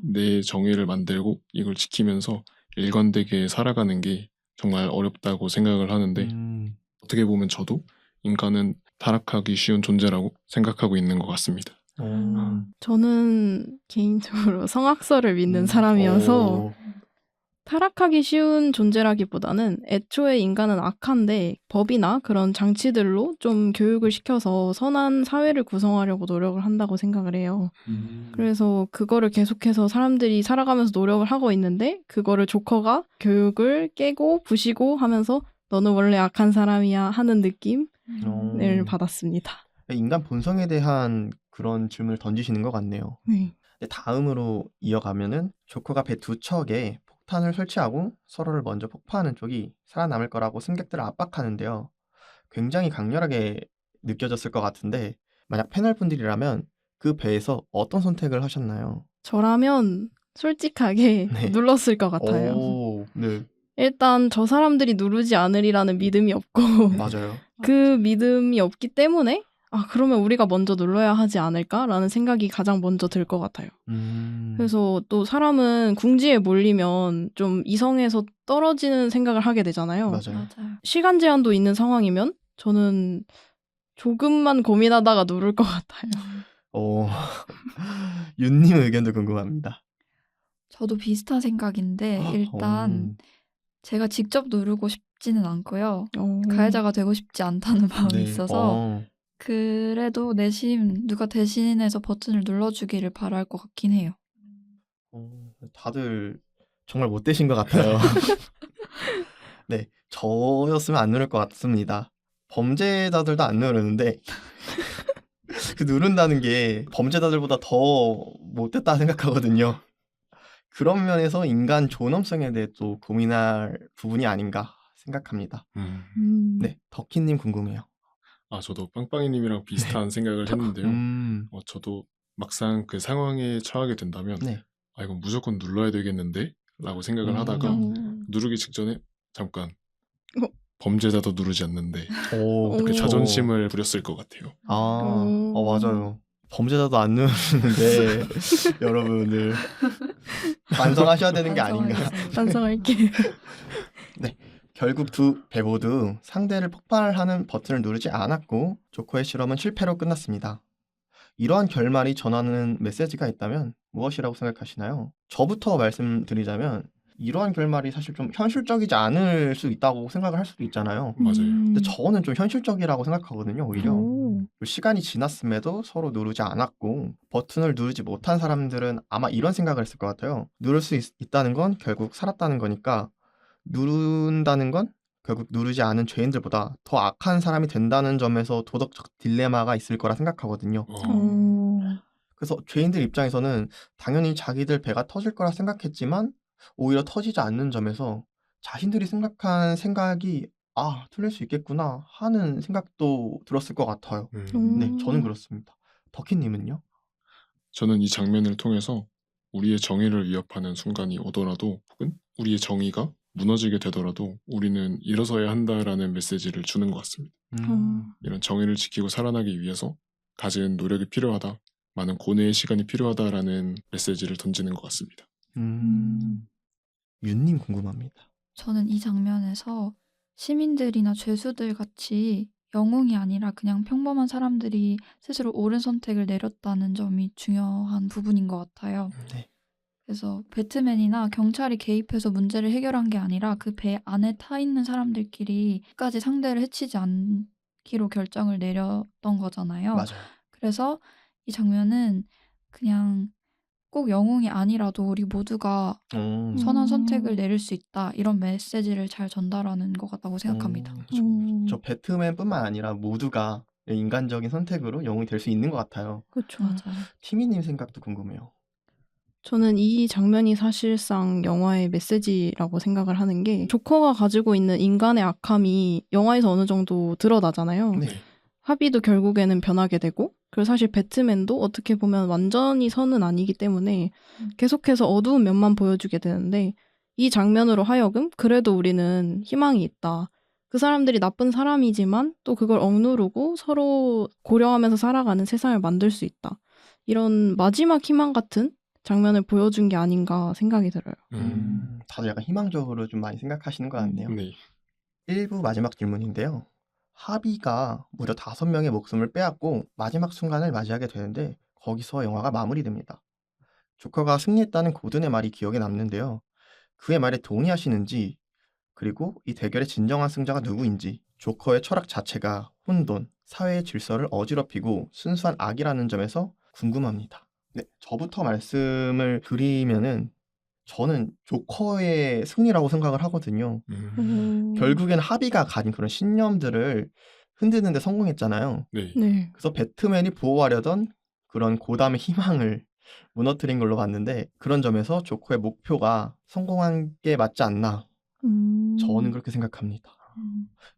내 정의를 만들고 이걸 지키면서 일관되게 살아가는 게 정말 어렵다고 생각을 하는데, 어떻게 보면 저도 인간은 타락하기 쉬운 존재라고 생각하고 있는 것 같습니다. 저는 개인적으로 성악설을 믿는 사람이어서 오. 타락하기 쉬운 존재라기보다는 애초에 인간은 악한데 법이나 그런 장치들로 좀 교육을 시켜서 선한 사회를 구성하려고 노력을 한다고 생각을 해요. 그래서 그거를 계속해서 사람들이 살아가면서 노력을 하고 있는데 그거를 조커가 교육을 깨고 부시고 하면서 너는 원래 악한 사람이야 하는 느낌을 받았습니다. 인간 본성에 대한 그런 질문을 던지시는 것 같네요. 네. 근데 다음으로 이어가면은 조커가 배 두 척에 폭탄을 설치하고 서로를 먼저 폭파하는 쪽이 살아남을 거라고 승객들을 압박하는데요. 굉장히 강렬하게 느껴졌을 것 같은데, 만약 패널 분들이라면 그 배에서 어떤 선택을 하셨나요? 저라면 솔직하게 네. 눌렀을 것 같아요. 오, 네, 일단 저 사람들이 누르지 않으리라는 믿음이 없고 맞아요. 그 믿음이 없기 때문에 그러면 우리가 먼저 눌러야 하지 않을까라는 생각이 가장 먼저 들 것 같아요. 그래서 또 사람은 궁지에 몰리면 좀 이성에서 떨어지는 생각을 하게 되잖아요. 맞아요. 맞아요. 시간 제한도 있는 상황이면 저는 조금만 고민하다가 누를 것 같아요. 윤님 의견도 궁금합니다. 저도 비슷한 생각인데 일단 제가 직접 누르고 싶지는 않고요. 가해자가 되고 싶지 않다는 마음이 있어서 그래도 내심 누가 대신해서 버튼을 눌러주기를 바랄 것 같긴 해요. 다들 정말 못되신 것 같아요. 네, 저였으면 안 누를 것 같습니다. 범죄자들도 안 누르는데 그 누른다는 게 범죄자들보다 더 못됐다 생각하거든요. 그런 면에서 인간 존엄성에 대해 또 고민할 부분이 아닌가 생각합니다. 네, 덕희님 궁금해요. 저도 빵빵이님이랑 비슷한 생각을 했는데요. 저도 막상 그 상황에 처하게 된다면 네. 이건 무조건 눌러야 되겠는데? 라고 생각을 하다가 누르기 직전에 잠깐 범죄자도 누르지 않는데 그 자존심을 부렸을 것 같아요. 맞아요. 범죄자도 안 누르는데 여러분들 반성하셔야 되는 게 아닌가. 반성할게요. 네, 결국 두 배 모두 상대를 폭발하는 버튼을 누르지 않았고 조커의 실험은 실패로 끝났습니다. 이러한 결말이 전하는 메시지가 있다면 무엇이라고 생각하시나요? 저부터 말씀드리자면 이러한 결말이 사실 좀 현실적이지 않을 수 있다고 생각을 할 수도 있잖아요. 맞아요. 근데 저는 좀 현실적이라고 생각하거든요, 오히려. 시간이 지났음에도 서로 누르지 않았고 버튼을 누르지 못한 사람들은 아마 이런 생각을 했을 것 같아요. 누를 수 있다는 건 결국 살았다는 거니까 누른다는 건 결국 누르지 않은 죄인들보다 더 악한 사람이 된다는 점에서 도덕적 딜레마가 있을 거라 생각하거든요. 그래서 죄인들 입장에서는 당연히 자기들 배가 터질 거라 생각했지만 오히려 터지지 않는 점에서 자신들이 생각한 생각이 틀릴 수 있겠구나 하는 생각도 들었을 것 같아요. 네, 저는 그렇습니다. 덕희님은요? 저는 이 장면을 통해서 우리의 정의를 위협하는 순간이 오더라도 혹은 우리의 정의가 무너지게 되더라도 우리는 일어서야 한다라는 메시지를 주는 것 같습니다. 이런 정의를 지키고 살아나기 위해서 가진 노력이 필요하다, 많은 고뇌의 시간이 필요하다라는 메시지를 던지는 것 같습니다. 윤님 궁금합니다. 저는 이 장면에서 시민들이나 죄수들 같이 영웅이 아니라 그냥 평범한 사람들이 스스로 옳은 선택을 내렸다는 점이 중요한 부분인 것 같아요. 네. 그래서 배트맨이나 경찰이 개입해서 문제를 해결한 게 아니라 그 배 안에 타 있는 사람들끼리 끝까지 상대를 해치지 않기로 결정을 내렸던 거잖아요. 맞아요. 그래서 이 장면은 그냥 꼭 영웅이 아니라도 우리 모두가 선한 선택을 내릴 수 있다. 이런 메시지를 잘 전달하는 것 같다고 생각합니다. 저 배트맨뿐만 아니라 모두가 인간적인 선택으로 영웅이 될 수 있는 것 같아요. 그렇죠. 맞아요. 티미님 생각도 궁금해요. 저는 이 장면이 사실상 영화의 메시지라고 생각을 하는 게 조커가 가지고 있는 인간의 악함이 영화에서 어느 정도 드러나잖아요. 네. 하비도 결국에는 변하게 되고 그리고 사실 배트맨도 어떻게 보면 완전히 선은 아니기 때문에 계속해서 어두운 면만 보여주게 되는데 이 장면으로 하여금 그래도 우리는 희망이 있다. 그 사람들이 나쁜 사람이지만 또 그걸 억누르고 서로 고려하면서 살아가는 세상을 만들 수 있다. 이런 마지막 희망 같은 장면을 보여준 게 아닌가 생각이 들어요. 다들 약간 희망적으로 좀 많이 생각하시는 것 같네요. 네. 1부 마지막 질문인데요. 하비가 무려 5명의 목숨을 빼앗고 마지막 순간을 맞이하게 되는데 거기서 영화가 마무리됩니다. 조커가 승리했다는 고든의 말이 기억에 남는데요. 그의 말에 동의하시는지, 그리고 이 대결의 진정한 승자가 누구인지, 조커의 철학 자체가 혼돈, 사회의 질서를 어지럽히고 순수한 악이라는 점에서 궁금합니다. 네, 저부터 말씀을 드리면은 저는 조커의 승리라고 생각을 하거든요. 결국에는 하비가 가진 그런 신념들을 흔드는 데 성공했잖아요. 네. 네. 그래서 배트맨이 보호하려던 그런 고담의 희망을 무너뜨린 걸로 봤는데 그런 점에서 조커의 목표가 성공한 게 맞지 않나. 저는 그렇게 생각합니다.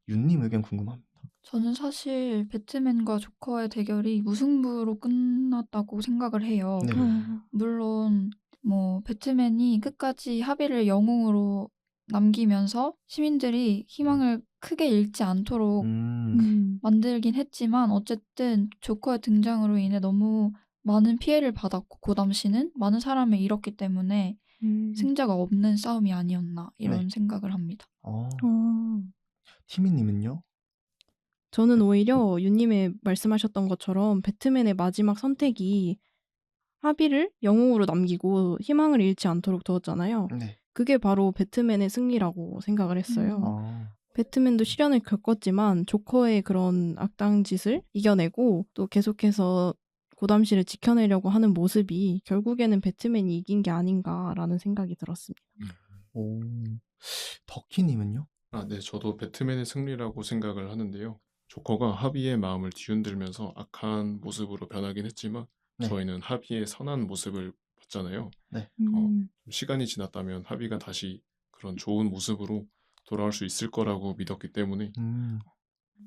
윤님 의견 궁금합니다. 저는 사실 배트맨과 조커의 대결이 무승부로 끝났다고 생각을 해요. 네. 물론 뭐 배트맨이 끝까지 하비를 영웅으로 남기면서 시민들이 희망을 크게 잃지 않도록 만들긴 했지만 어쨌든 조커의 등장으로 인해 너무 많은 피해를 받았고 그 당시는 많은 사람을 잃었기 때문에 승자가 없는 싸움이 아니었나 이런 네. 생각을 합니다. 티미님은요? 저는 오히려 윤님의 말씀하셨던 것처럼 배트맨의 마지막 선택이 하비를 영웅으로 남기고 희망을 잃지 않도록 두었잖아요. 네. 그게 바로 배트맨의 승리라고 생각을 했어요. 배트맨도 시련을 겪었지만 조커의 그런 악당 짓을 이겨내고 또 계속해서 고담 씨를 지켜내려고 하는 모습이 결국에는 배트맨이 이긴 게 아닌가라는 생각이 들었습니다. 오. 덕희님은요? 네. 저도 배트맨의 승리라고 생각을 하는데요. 조커가 하비의 마음을 뒤흔들면서 악한 모습으로 변하긴 했지만 네. 저희는 하비의 선한 모습을 봤잖아요. 네. 좀 시간이 지났다면 하비가 다시 그런 좋은 모습으로 돌아올 수 있을 거라고 믿었기 때문에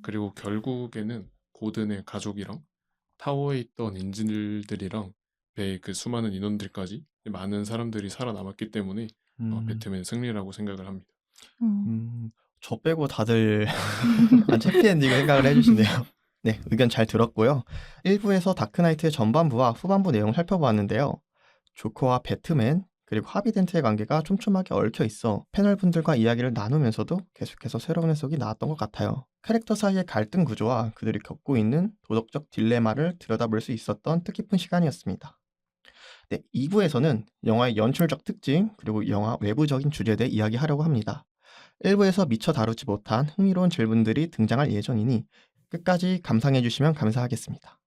그리고 결국에는 고든의 가족이랑 타워에 있던 인질들이랑 배의 그 수많은 인원들까지 많은 사람들이 살아남았기 때문에 배트맨 승리라고 생각을 합니다. 저 빼고 다들 완전 해피엔딩을 생각을 해주시네요. 네, 의견 잘 들었고요. 1부에서 다크나이트의 전반부와 후반부 내용을 살펴보았는데요. 조커와 배트맨, 그리고 하비덴트의 관계가 촘촘하게 얽혀 있어 패널분들과 이야기를 나누면서도 계속해서 새로운 해석이 나왔던 것 같아요. 캐릭터 사이의 갈등 구조와 그들이 겪고 있는 도덕적 딜레마를 들여다볼 수 있었던 뜻깊은 시간이었습니다. 네, 2부에서는 영화의 연출적 특징, 그리고 영화 외부적인 주제에 대해 이야기하려고 합니다. 1부에서 미처 다루지 못한 흥미로운 질문들이 등장할 예정이니 끝까지 감상해 주시면 감사하겠습니다.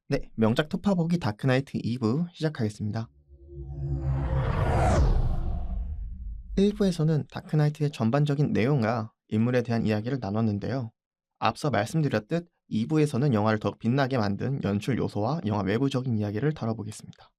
네, 명작 특파보기 다크나이트 2부 시작하겠습니다. 1부에서는 다크나이트의 전반적인 내용과 인물에 대한 이야기를 나눴는데요. 앞서 말씀드렸듯 2부에서는 영화를 더욱 빛나게 만든 연출 요소와 영화 외부적인 이야기를 다뤄보겠습니다.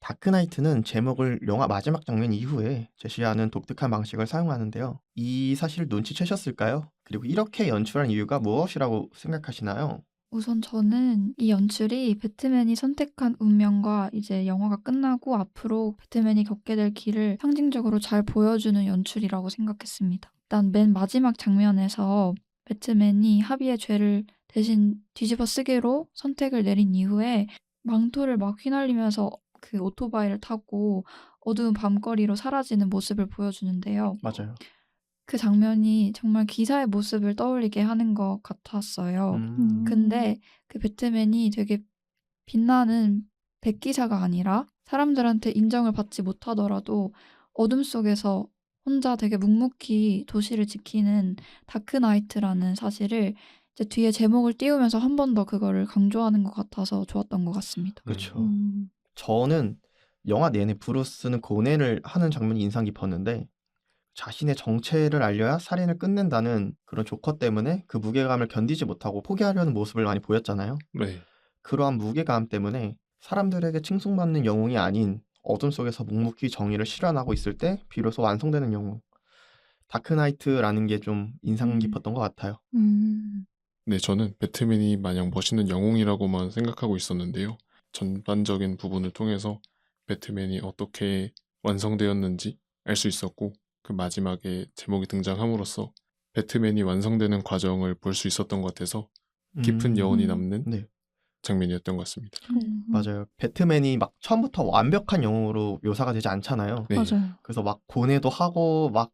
다크나이트는 제목을 영화 마지막 장면 이후에 제시하는 독특한 방식을 사용하는데요. 이 사실을 눈치채셨을까요? 그리고 이렇게 연출한 이유가 무엇이라고 생각하시나요? 우선 저는 이 연출이 배트맨이 선택한 운명과 이제 영화가 끝나고 앞으로 배트맨이 겪게 될 길을 상징적으로 잘 보여주는 연출이라고 생각했습니다. 일단 맨 마지막 장면에서 배트맨이 하비의 죄를 대신 뒤집어 쓰기로 선택을 내린 이후에 망토를 막 휘날리면서 그 오토바이를 타고 어두운 밤거리로 사라지는 모습을 보여주는데요. 맞아요. 그 장면이 정말 기사의 모습을 떠올리게 하는 것 같았어요. 근데 그 배트맨이 되게 빛나는 백기사가 아니라 사람들한테 인정을 받지 못하더라도 어둠 속에서 혼자 되게 묵묵히 도시를 지키는 다크나이트라는 사실을 이제 뒤에 제목을 띄우면서 한 번 더 그거를 강조하는 것 같아서 좋았던 것 같습니다. 그렇죠. 음. 저는 영화 내내 브루스는 고뇌를 하는 장면이 인상 깊었는데 자신의 정체를 알려야 살인을 끝낸다는 그런 조커 때문에 그 무게감을 견디지 못하고 포기하려는 모습을 많이 보였잖아요. 네. 그러한 무게감 때문에 사람들에게 칭송받는 영웅이 아닌 어둠 속에서 묵묵히 정의를 실현하고 있을 때 비로소 완성되는 영웅. 다크나이트라는 게 좀 인상 깊었던 것 같아요. 네, 저는 배트맨이 마냥 멋있는 영웅이라고만 생각하고 있었는데요. 전반적인 부분을 통해서 배트맨이 어떻게 완성되었는지 알 수 있었고, 그 마지막에 제목이 등장함으로써 배트맨이 완성되는 과정을 볼 수 있었던 것 같아서 깊은 여운이 남는 네, 장면이었던 것 같습니다. 맞아요. 배트맨이 막 처음부터 완벽한 영웅으로 묘사가 되지 않잖아요. 네. 맞아요. 그래서 막 고뇌도 하고 막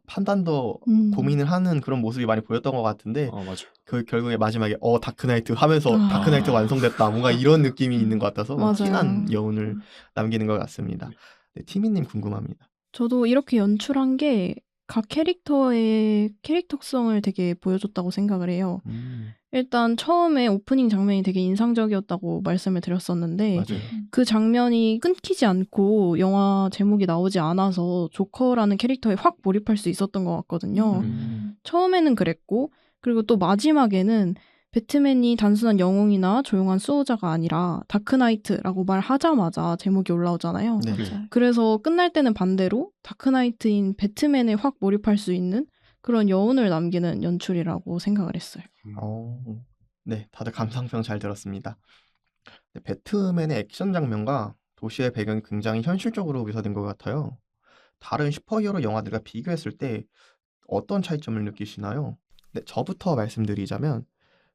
판단도 고민을 하는 그런 모습이 많이 보였던 것 같은데 맞아요. 그 결국에 마지막에 다크나이트 하면서 아. 다크나이트 완성됐다 뭔가 이런 느낌이 있는 것 같아서 맞아요. 진한 여운을 남기는 것 같습니다. 네, 티미님 궁금합니다. 저도 이렇게 연출한 게 각 캐릭터의 캐릭터성을 되게 보여줬다고 생각을 해요. 일단 처음에 오프닝 장면이 되게 인상적이었다고 말씀을 드렸었는데 맞아요. 그 장면이 끊기지 않고 영화 제목이 나오지 않아서 조커라는 캐릭터에 확 몰입할 수 있었던 것 같거든요. 처음에는 그랬고 그리고 또 마지막에는 배트맨이 단순한 영웅이나 조용한 수호자가 아니라 다크나이트라고 말하자마자 제목이 올라오잖아요. 네. 맞아요. 그래서 끝날 때는 반대로 다크나이트인 배트맨에 확 몰입할 수 있는 그런 여운을 남기는 연출이라고 생각을 했어요. 네, 다들 감상평 잘 들었습니다. 네, 배트맨의 액션 장면과 도시의 배경이 굉장히 현실적으로 묘사된 것 같아요. 다른 슈퍼히어로 영화들과 비교했을 때 어떤 차이점을 느끼시나요? 네, 저부터 말씀드리자면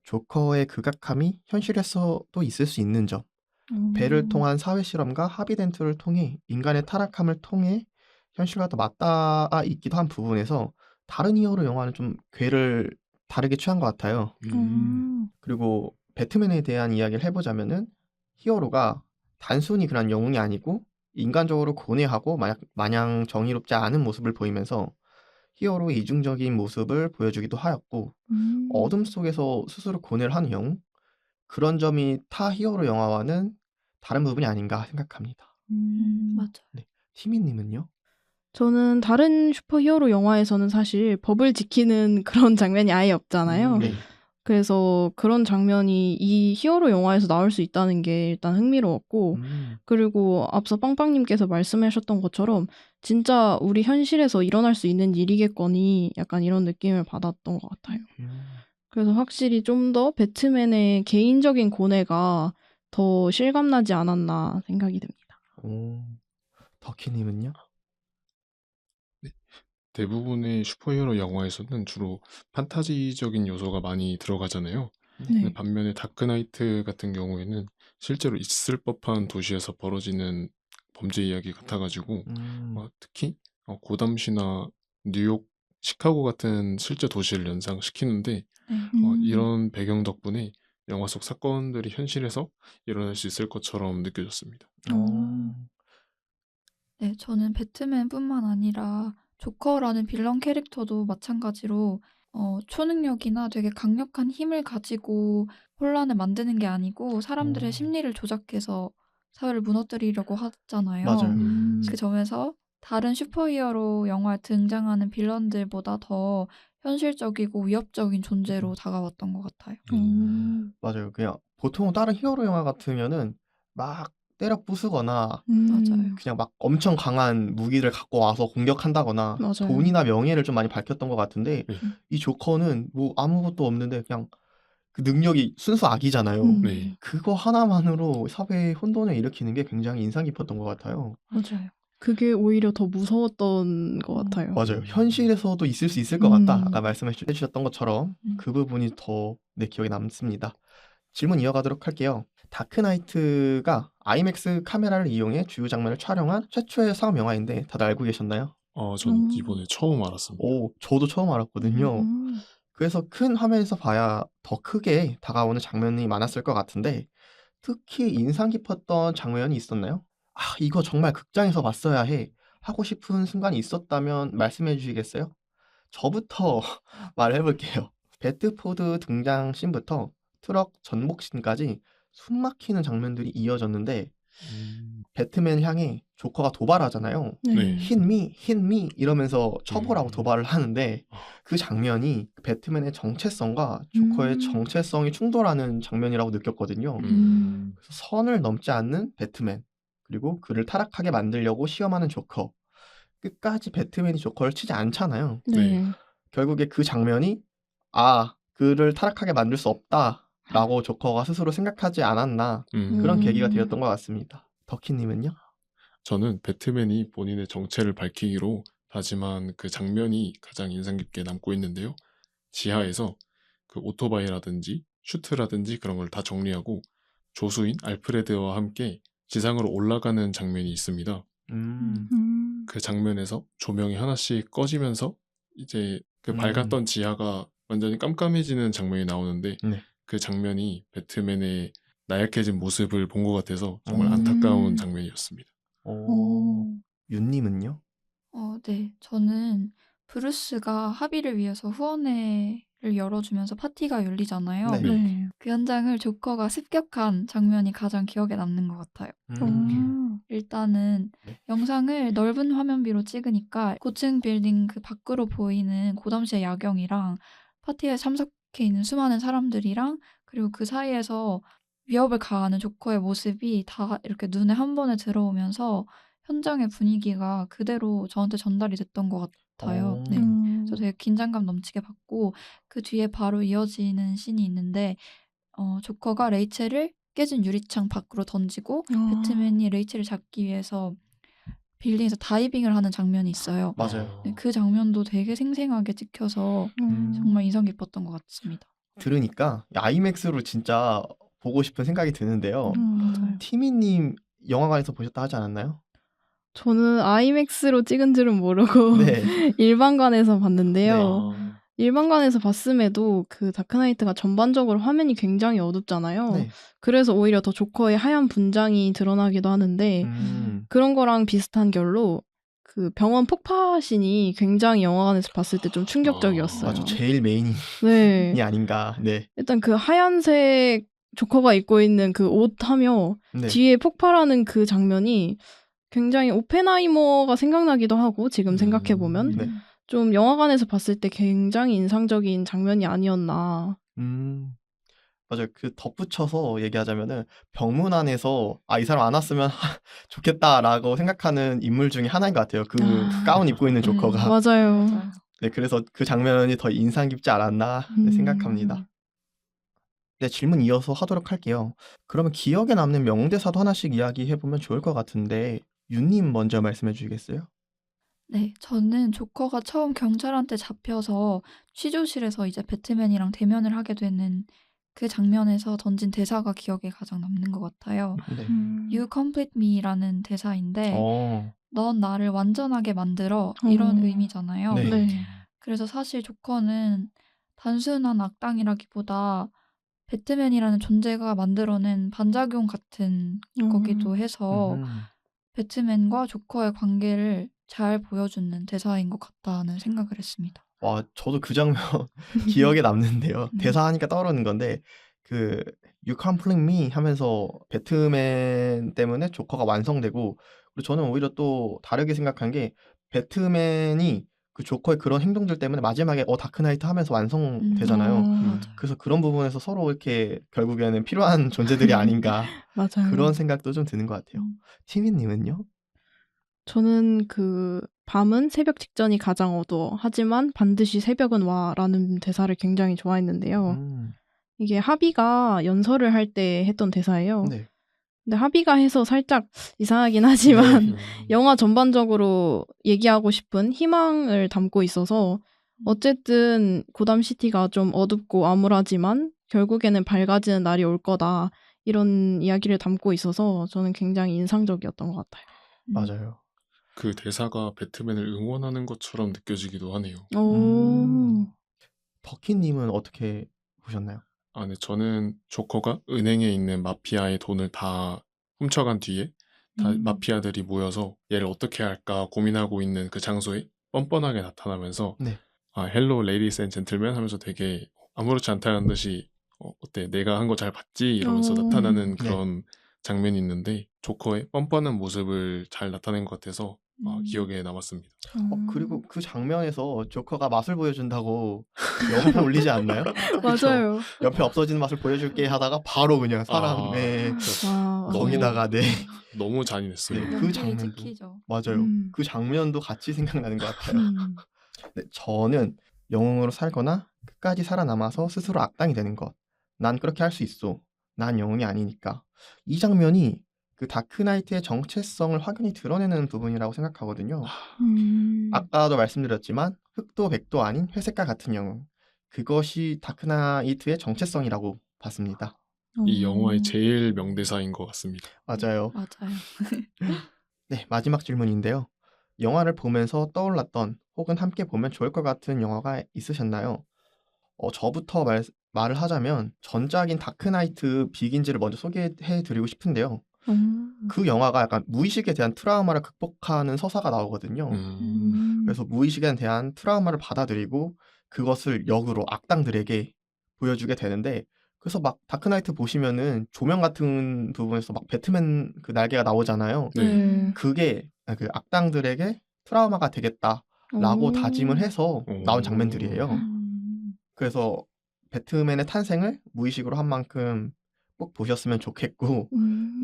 조커의 극악함이 현실에서도 있을 수 있는 점, 배를 통한 사회 실험과 하비덴트를 통해 인간의 타락함을 통해 현실과 더 맞닿아 있기도 한 부분에서 다른 히어로 영화는 좀 궤를 다르게 취한 것 같아요. 그리고 배트맨에 대한 이야기를 해보자면은 히어로가 단순히 그런 영웅이 아니고 인간적으로 고뇌하고 마냥 정의롭지 않은 모습을 보이면서 히어로의 이중적인 모습을 보여주기도 하였고 어둠 속에서 스스로 고뇌를 하는 영웅? 그런 점이 타 히어로 영화와는 다른 부분이 아닌가 생각합니다. 맞아요. 네, 티미님은요? 저는 다른 슈퍼히어로 영화에서는 사실 법을 지키는 그런 장면이 아예 없잖아요. 네. 그래서 그런 장면이 이 히어로 영화에서 나올 수 있다는 게 일단 흥미로웠고 그리고 앞서 빵빵님께서 말씀하셨던 것처럼 진짜 우리 현실에서 일어날 수 있는 일이겠거니 약간 이런 느낌을 받았던 것 같아요. 그래서 확실히 좀 더 배트맨의 개인적인 고뇌가 더 실감나지 않았나 생각이 듭니다. 더키님은요? 대부분의 슈퍼히어로 영화에서는 주로 판타지적인 요소가 많이 들어가잖아요. 네. 근데 반면에 다크나이트 같은 경우에는 실제로 있을 법한 도시에서 벌어지는 범죄 이야기 같아가지고 특히 고담시나 뉴욕, 시카고 같은 실제 도시를 연상시키는데 이런 배경 덕분에 영화 속 사건들이 현실에서 일어날 수 있을 것처럼 느껴졌습니다. 네, 저는 배트맨뿐만 아니라 조커라는 빌런 캐릭터도 마찬가지로 초능력이나 되게 강력한 힘을 가지고 혼란을 만드는 게 아니고 사람들의 심리를 조작해서 사회를 무너뜨리려고 하잖아요. 맞아요. 그 점에서 다른 슈퍼히어로 영화에 등장하는 빌런들보다 더 현실적이고 위협적인 존재로 다가왔던 것 같아요. 맞아요. 그냥 보통 다른 히어로 영화 같으면은 막 때려 부수거나 맞아요. 그냥 막 엄청 강한 무기를 갖고 와서 공격한다거나 맞아요. 돈이나 명예를 좀 많이 밝혔던 것 같은데 네. 이 조커는 뭐 아무것도 없는데 그냥 그 능력이 순수 악이잖아요. 네. 그거 하나만으로 사회에 혼돈을 일으키는 게 굉장히 인상 깊었던 것 같아요. 맞아요. 그게 오히려 더 무서웠던 것 같아요. 맞아요. 현실에서도 있을 수 있을 것 같다. 아까 음. 말씀해 주셨던 것처럼 그 부분이 더 내 기억에 남습니다. 질문 이어가도록 할게요. 다크나이트가 아이맥스 카메라를 이용해 주요 장면을 촬영한 최초의 상업 영화인데 다들 알고 계셨나요? 전 음. 이번에 처음 알았습니다. 오, 저도 처음 알았거든요. 음. 그래서 큰 화면에서 봐야 더 크게 다가오는 장면이 많았을 것 같은데 특히 인상 깊었던 장면이 있었나요? 아, 이거 정말 극장에서 봤어야 해. 하고 싶은 순간이 있었다면 말씀해 주시겠어요? 저부터 말해 볼게요. 배트포드 등장 씬부터 트럭 전복 씬까지 숨 막히는 장면들이 이어졌는데 배트맨을 향해 조커가 도발하잖아요. 네. 네. hit me, hit me 이러면서 쳐보라고 음. 도발을 하는데 그 장면이 배트맨의 정체성과 조커의 정체성이 충돌하는 장면이라고 느꼈거든요. 그래서 선을 넘지 않는 배트맨 그리고 그를 타락하게 만들려고 시험하는 조커 끝까지 배트맨이 조커를 치지 않잖아요. 네. 결국에 그 장면이 그를 타락하게 만들 수 없다라고 조커가 스스로 생각하지 않았나 그런 계기가 되었던 것 같습니다. 덕희님은요? 저는 배트맨이 본인의 정체를 밝히기로 다짐한 그 장면이 가장 인상 깊게 남고 있는데요. 지하에서 그 오토바이라든지 슈트라든지 그런 걸 다 정리하고 조수인 알프레드와 함께 지상으로 올라가는 장면이 있습니다. 그 장면에서 조명이 하나씩 꺼지면서 이제 그 밝았던 지하가 완전히 깜깜해지는 장면이 나오는데 네. 그 장면이 배트맨의 나약해진 모습을 본 것 같아서 정말 음. 안타까운 장면이었습니다. 윤님은요? 네. 저는 브루스가 합의를 위해서 후원회를 열어주면서 파티가 열리잖아요. 네. 네. 그 현장을 조커가 습격한 장면이 가장 기억에 남는 것 같아요. 일단은 네. 영상을 넓은 화면비로 찍으니까 고층 빌딩 그 밖으로 보이는 고담시의 야경이랑 파티에 참석해 있는 수많은 사람들이랑 그리고 그 사이에서 위협을 가하는 조커의 모습이 다 이렇게 눈에 한 번에 들어오면서 현장의 분위기가 그대로 저한테 전달이 됐던 것 같아요. 네. 그래서 되게 긴장감 넘치게 봤고 그 뒤에 바로 이어지는 씬이 있는데 조커가 레이첼을 깨진 유리창 밖으로 던지고 배트맨이 레이첼을 잡기 위해서 빌딩에서 다이빙을 하는 장면이 있어요. 맞아요. 네, 그 장면도 되게 생생하게 찍혀서 정말 인상 깊었던 것 같습니다. 들으니까 아이맥스로 진짜 보고 싶은 생각이 드는데요. 맞아요. 티미님 영화관에서 보셨다 하지 않았나요? 저는 아이맥스로 찍은 줄은 모르고 네. 일반관에서 봤는데요. 아, 일반관에서 봤음에도 그 다크나이트가 전반적으로 화면이 굉장히 어둡잖아요. 네. 그래서 오히려 더 조커의 하얀 분장이 드러나기도 하는데 그런 거랑 비슷한 결로 그 병원 폭파신이 굉장히 영화관에서 봤을 때 좀 충격적이었어요. 맞아. 제일 메인이 네. 아닌가. 네. 일단 그 하얀색 조커가 입고 있는 그 옷하며 네. 뒤에 폭발하는 그 장면이 굉장히 오펜하이머가 생각나기도 하고 지금 생각해보면 네. 좀 영화관에서 봤을 때 굉장히 인상적인 장면이 아니었나. 맞아요. 그 덧붙여서 얘기하자면은 병문 안에서 이 사람 안 왔으면 좋겠다라고 생각하는 인물 중에 하나인 것 같아요. 그 가운 입고 있는 조커가. 맞아요. 네, 그래서 그 장면이 더 인상 깊지 않았나 생각합니다. 네, 질문 이어서 하도록 할게요. 그러면 기억에 남는 명대사도 하나씩 이야기해보면 좋을 것 같은데 윤님 먼저 말씀해 주시겠어요? 네. 저는 조커가 처음 경찰한테 잡혀서 취조실에서 이제 배트맨이랑 대면을 하게 되는 그 장면에서 던진 대사가 기억에 가장 남는 것 같아요. 네. You complete me라는 대사인데 어, 넌 나를 완전하게 만들어 이런 의미잖아요. 네. 네. 그래서 사실 조커는 단순한 악당이라기보다 배트맨이라는 존재가 만들어낸 반작용 같은 거기도 해서 배트맨과 조커의 관계를 잘 보여주는 대사인 것 같다는 생각을 했습니다. 와, 저도 그 장면 기억에 남는데요. 대사 하니까 떠오르는 건데 그 You complete me 하면서 배트맨 때문에 조커가 완성되고 그리고 저는 오히려 또 다르게 생각한 게 배트맨이 그 조커의 그런 행동들 때문에 마지막에 다크나이트 하면서 완성되잖아요. 맞아요. 그래서 그런 부분에서 서로 이렇게 결국에는 필요한 존재들이 아닌가 맞아요. 그런 생각도 좀 드는 것 같아요. 티미님은요? 저는 그 밤은 새벽 직전이 가장 어두워. 하지만 반드시 새벽은 와라는 대사를 굉장히 좋아했는데요. 이게 하비가 연설을 할 때 했던 대사예요. 네. 근데 하비가 해서 살짝 이상하긴 하지만 네. 영화 전반적으로 얘기하고 싶은 희망을 담고 있어서 어쨌든 고담시티가 좀 어둡고 암울하지만 결국에는 밝아지는 날이 올 거다. 이런 이야기를 담고 있어서 저는 굉장히 인상적이었던 것 같아요. 맞아요. 그 대사가 배트맨을 응원하는 것처럼 느껴지기도 하네요. 오. 덕희님은 어떻게 보셨나요? 아, 네, 저는 조커가 은행에 있는 마피아의 돈을 다 훔쳐간 뒤에 다 마피아들이 모여서 얘를 어떻게 할까 고민하고 있는 그 장소에 뻔뻔하게 나타나면서 네. 아, 헬로 레이디스 앤 젠틀맨 하면서 되게 아무렇지 않다는 듯이 어때 내가 한 거 잘 봤지 이러면서 나타나는 그런 장면이 있는데 조커의 뻔뻔한 모습을 잘 나타낸 것 같아서 기억에 남았습니다. 그리고 그 장면에서 조커가 맛을 보여준다고 영상 올리지 않나요? 그쵸? 맞아요. 옆에 없어지는 맛을 보여줄게 하다가 바로 그냥 사람의 와, 너무- 거기다가 네. 너무 잔인했어요. 네. 그 연기에 장면도 찍히죠. 맞아요. 음. 그 장면도 같이 생각나는 것 같아요. 음. 네, 저는 영웅으로 살거나 끝까지 살아남아서 스스로 악당이 되는 것. 난 그렇게 할 수 있어. 난 영웅이 아니니까. 이 장면이 그 다크나이트의 정체성을 확연히 드러내는 부분이라고 생각하거든요. 아까도 말씀드렸지만 흑도 백도 아닌 회색과 같은 영웅. 그것이 다크나이트의 정체성이라고 봤습니다. 이 영화의 제일 명대사인 것 같습니다. 맞아요. 맞아요. 네, 마지막 질문인데요. 영화를 보면서 떠올랐던 혹은 함께 보면 좋을 것 같은 영화가 있으셨나요? 저부터 말을 하자면 전작인 다크나이트 비긴즈를 먼저 소개해드리고 싶은데요. 그 영화가 약간 무의식에 대한 트라우마를 극복하는 서사가 나오거든요. 그래서 무의식에 대한 트라우마를 받아들이고 그것을 역으로 악당들에게 보여주게 되는데 그래서 막 다크나이트 보시면은 조명 같은 부분에서 막 배트맨 그 날개가 나오잖아요. 네. 그게 그 악당들에게 트라우마가 되겠다라고 다짐을 해서 나온 오. 장면들이에요. 그래서 배트맨의 탄생을 무의식으로 한 만큼 꼭 보셨으면 좋겠고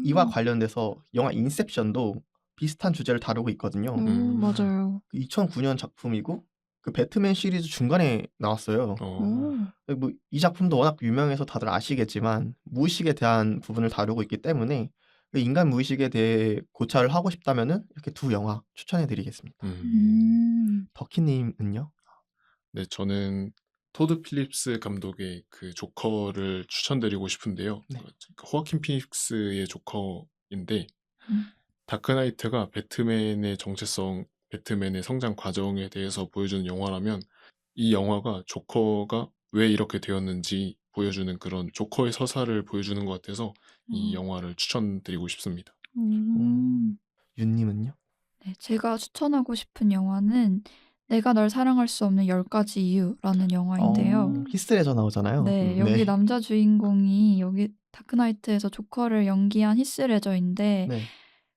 이와 관련돼서 영화 인셉션도 비슷한 주제를 다루고 있거든요. 맞아요. 2009년 작품이고 그 배트맨 시리즈 중간에 나왔어요. 뭐 이 작품도 워낙 유명해서 다들 아시겠지만 무의식에 대한 부분을 다루고 있기 때문에 그 인간 무의식에 대해 고찰을 하고 싶다면은 이렇게 두 영화 추천해드리겠습니다. 덕희님은요? 네, 저는 토드 필립스 감독의 그 조커를 추천드리고 싶은데요. 네. 그 호아킨 피닉스의 조커인데 음. 다크나이트가 배트맨의 정체성, 배트맨의 성장 과정에 대해서 보여주는 영화라면 이 영화가 조커가 왜 이렇게 되었는지 보여주는 그런 조커의 서사를 보여주는 것 같아서 이 영화를 추천드리고 싶습니다. 윤님은요? 네, 제가 추천하고 싶은 영화는 내가 널 사랑할 수 없는 10가지 이유라는 영화인데요. 히스레저 나오잖아요. 네, 여기 남자 주인공이 여기 다크나이트에서 조커를 연기한 히스레저인데 네.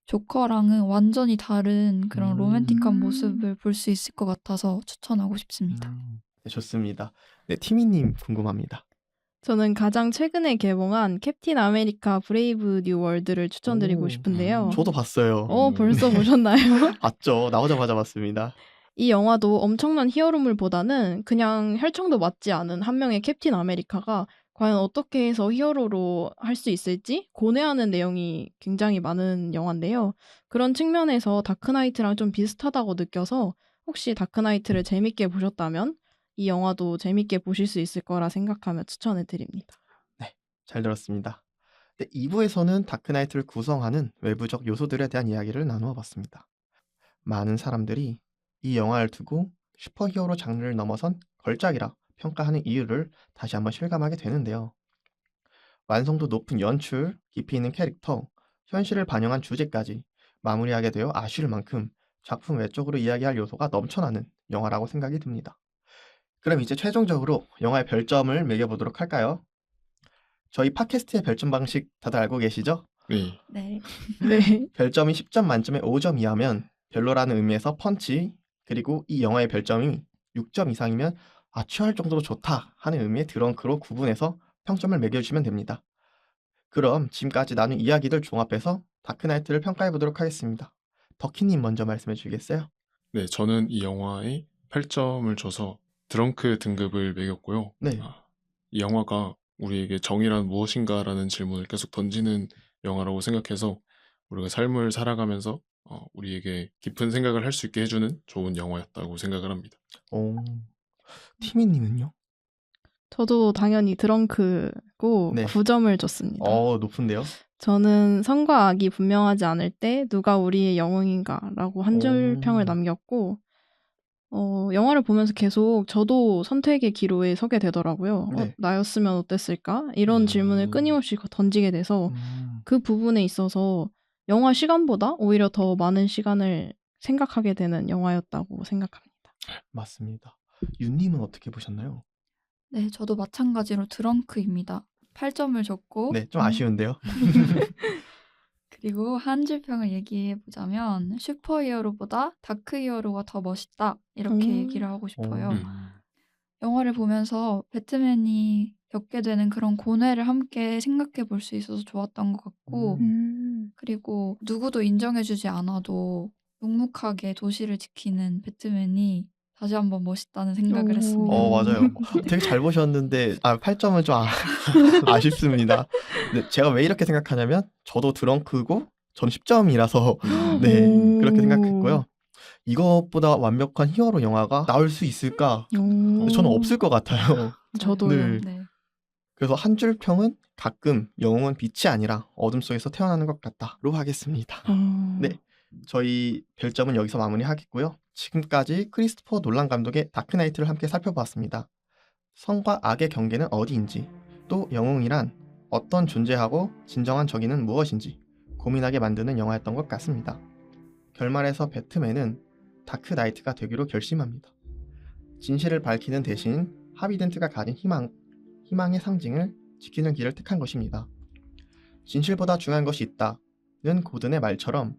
조커랑은 완전히 다른 그런 로맨틱한 모습을 볼 수 있을 것 같아서 추천하고 싶습니다. 네, 좋습니다. 네, 티미님 궁금합니다. 저는 가장 최근에 개봉한 캡틴 아메리카 브레이브 뉴 월드를 추천드리고 오, 싶은데요. 저도 봤어요. 벌써 보셨나요? 봤죠. 나오자마자 봤습니다. 이 영화도 엄청난 히어로물보다는 그냥 혈청도 맞지 않은 한 명의 캡틴 아메리카가 과연 어떻게 해서 히어로로 할 수 있을지 고뇌하는 내용이 굉장히 많은 영화인데요. 그런 측면에서 다크나이트랑 좀 비슷하다고 느껴서 혹시 다크나이트를 재밌게 보셨다면 이 영화도 재밌게 보실 수 있을 거라 생각하며 추천해 드립니다. 네, 잘 들었습니다. 네, 2부에서는 다크나이트를 구성하는 외부적 요소들에 대한 이야기를 나누어 봤습니다. 많은 사람들이 이 영화를 두고 슈퍼히어로 장르를 넘어선 걸작이라 평가하는 이유를 다시 한번 실감하게 되는데요. 완성도 높은 연출, 깊이 있는 캐릭터, 현실을 반영한 주제까지 마무리하게 되어 아쉬울 만큼 작품 외적으로 이야기할 요소가 넘쳐나는 영화라고 생각이 듭니다. 그럼 이제 최종적으로 영화의 별점을 매겨보도록 할까요? 저희 팟캐스트의 별점 방식 다들 알고 계시죠? 네. 네. 네. 별점이 10점 만점에 5점 이하면 별로라는 의미에서 펀치, 그리고 이 영화의 별점이 6점 이상이면 취할 정도로 좋다 하는 의미의 드렁크로 구분해서 평점을 매겨주시면 됩니다. 그럼 지금까지 나눈 이야기들 종합해서 다크나이트를 평가해보도록 하겠습니다. 덕희님 먼저 말씀해 주시겠어요? 네, 저는 이 영화에 8점을 줘서 드렁크 등급을 매겼고요. 네. 이 영화가 우리에게 정의란 무엇인가라는 질문을 계속 던지는 영화라고 생각해서 우리가 삶을 살아가면서 우리에게 깊은 생각을 할 수 있게 해주는 좋은 영화였다고 생각을 합니다. 오, 티미님은요? 저도 당연히 드렁크고 네. 9점을 줬습니다. 높은데요? 저는 선과 악이 분명하지 않을 때 누가 우리의 영웅인가라고 한 줄 오. 평을 남겼고 영화를 보면서 계속 저도 선택의 기로에 서게 되더라고요. 네. 나였으면 어땠을까? 이런 질문을 끊임없이 던지게 돼서 그 부분에 있어서 영화 시간보다 오히려 더 많은 시간을 생각하게 되는 영화였다고 생각합니다. 맞습니다. 윤님은 어떻게 보셨나요? 네, 저도 마찬가지로 드렁크입니다. 8점을 줬고 네, 좀 아쉬운데요. 그리고 한 줄 평을 얘기해 보자면 슈퍼히어로보다 다크히어로가 더 멋있다 이렇게 얘기를 하고 싶어요. 음. 영화를 보면서 배트맨이 겪게 되는 그런 고뇌를 함께 생각해 볼 수 있어서 좋았던 것 같고 그리고 누구도 인정해주지 않아도 묵묵하게 도시를 지키는 배트맨이 다시 한번 멋있다는 생각을 오. 했습니다. 맞아요. 되게 잘 보셨는데 8점은 좀 아쉽습니다. 근데 제가 왜 이렇게 생각하냐면 저도 드렁크고 저는 10점이라서 네, 오. 그렇게 생각했고요. 이것보다 완벽한 히어로 영화가 나올 수 있을까? 근데 저는 없을 것 같아요. 저도요. 네. 그래서 한 줄 평은 가끔 영웅은 빛이 아니라 어둠 속에서 태어나는 것 같다로 하겠습니다. 네, 저희 별점은 여기서 마무리하겠고요. 지금까지 크리스토퍼 놀란 감독의 다크나이트를 함께 살펴보았습니다. 선과 악의 경계는 어디인지, 또 영웅이란 어떤 존재하고 진정한 적이는 무엇인지 고민하게 만드는 영화였던 것 같습니다. 결말에서 배트맨은 다크나이트가 되기로 결심합니다. 진실을 밝히는 대신 하비덴트가 가진 희망의 상징을 지키는 길을 택한 것입니다. 진실보다 중요한 것이 있다는 고든의 말처럼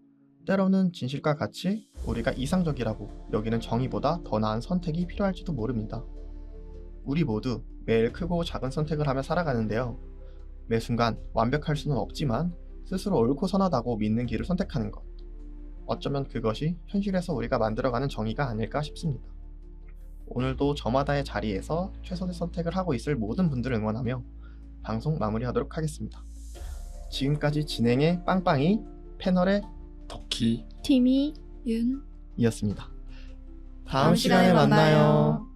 때로는 진실과 같이 우리가 이상적이라고 여기는 정의보다 더 나은 선택이 필요할지도 모릅니다. 우리 모두 매일 크고 작은 선택을 하며 살아가는데요. 매 순간 완벽할 수는 없지만 스스로 옳고 선하다고 믿는 길을 선택하는 것. 어쩌면 그것이 현실에서 우리가 만들어가는 정의가 아닐까 싶습니다. 오늘도 저마다의 자리에서 최선의 선택을 하고 있을 모든 분들을 응원하며 방송 마무리하도록 하겠습니다. 지금까지 진행의 빵빵이, 패널의 덕희 팀이 윤 이었습니다. 다음 시간에 만나요.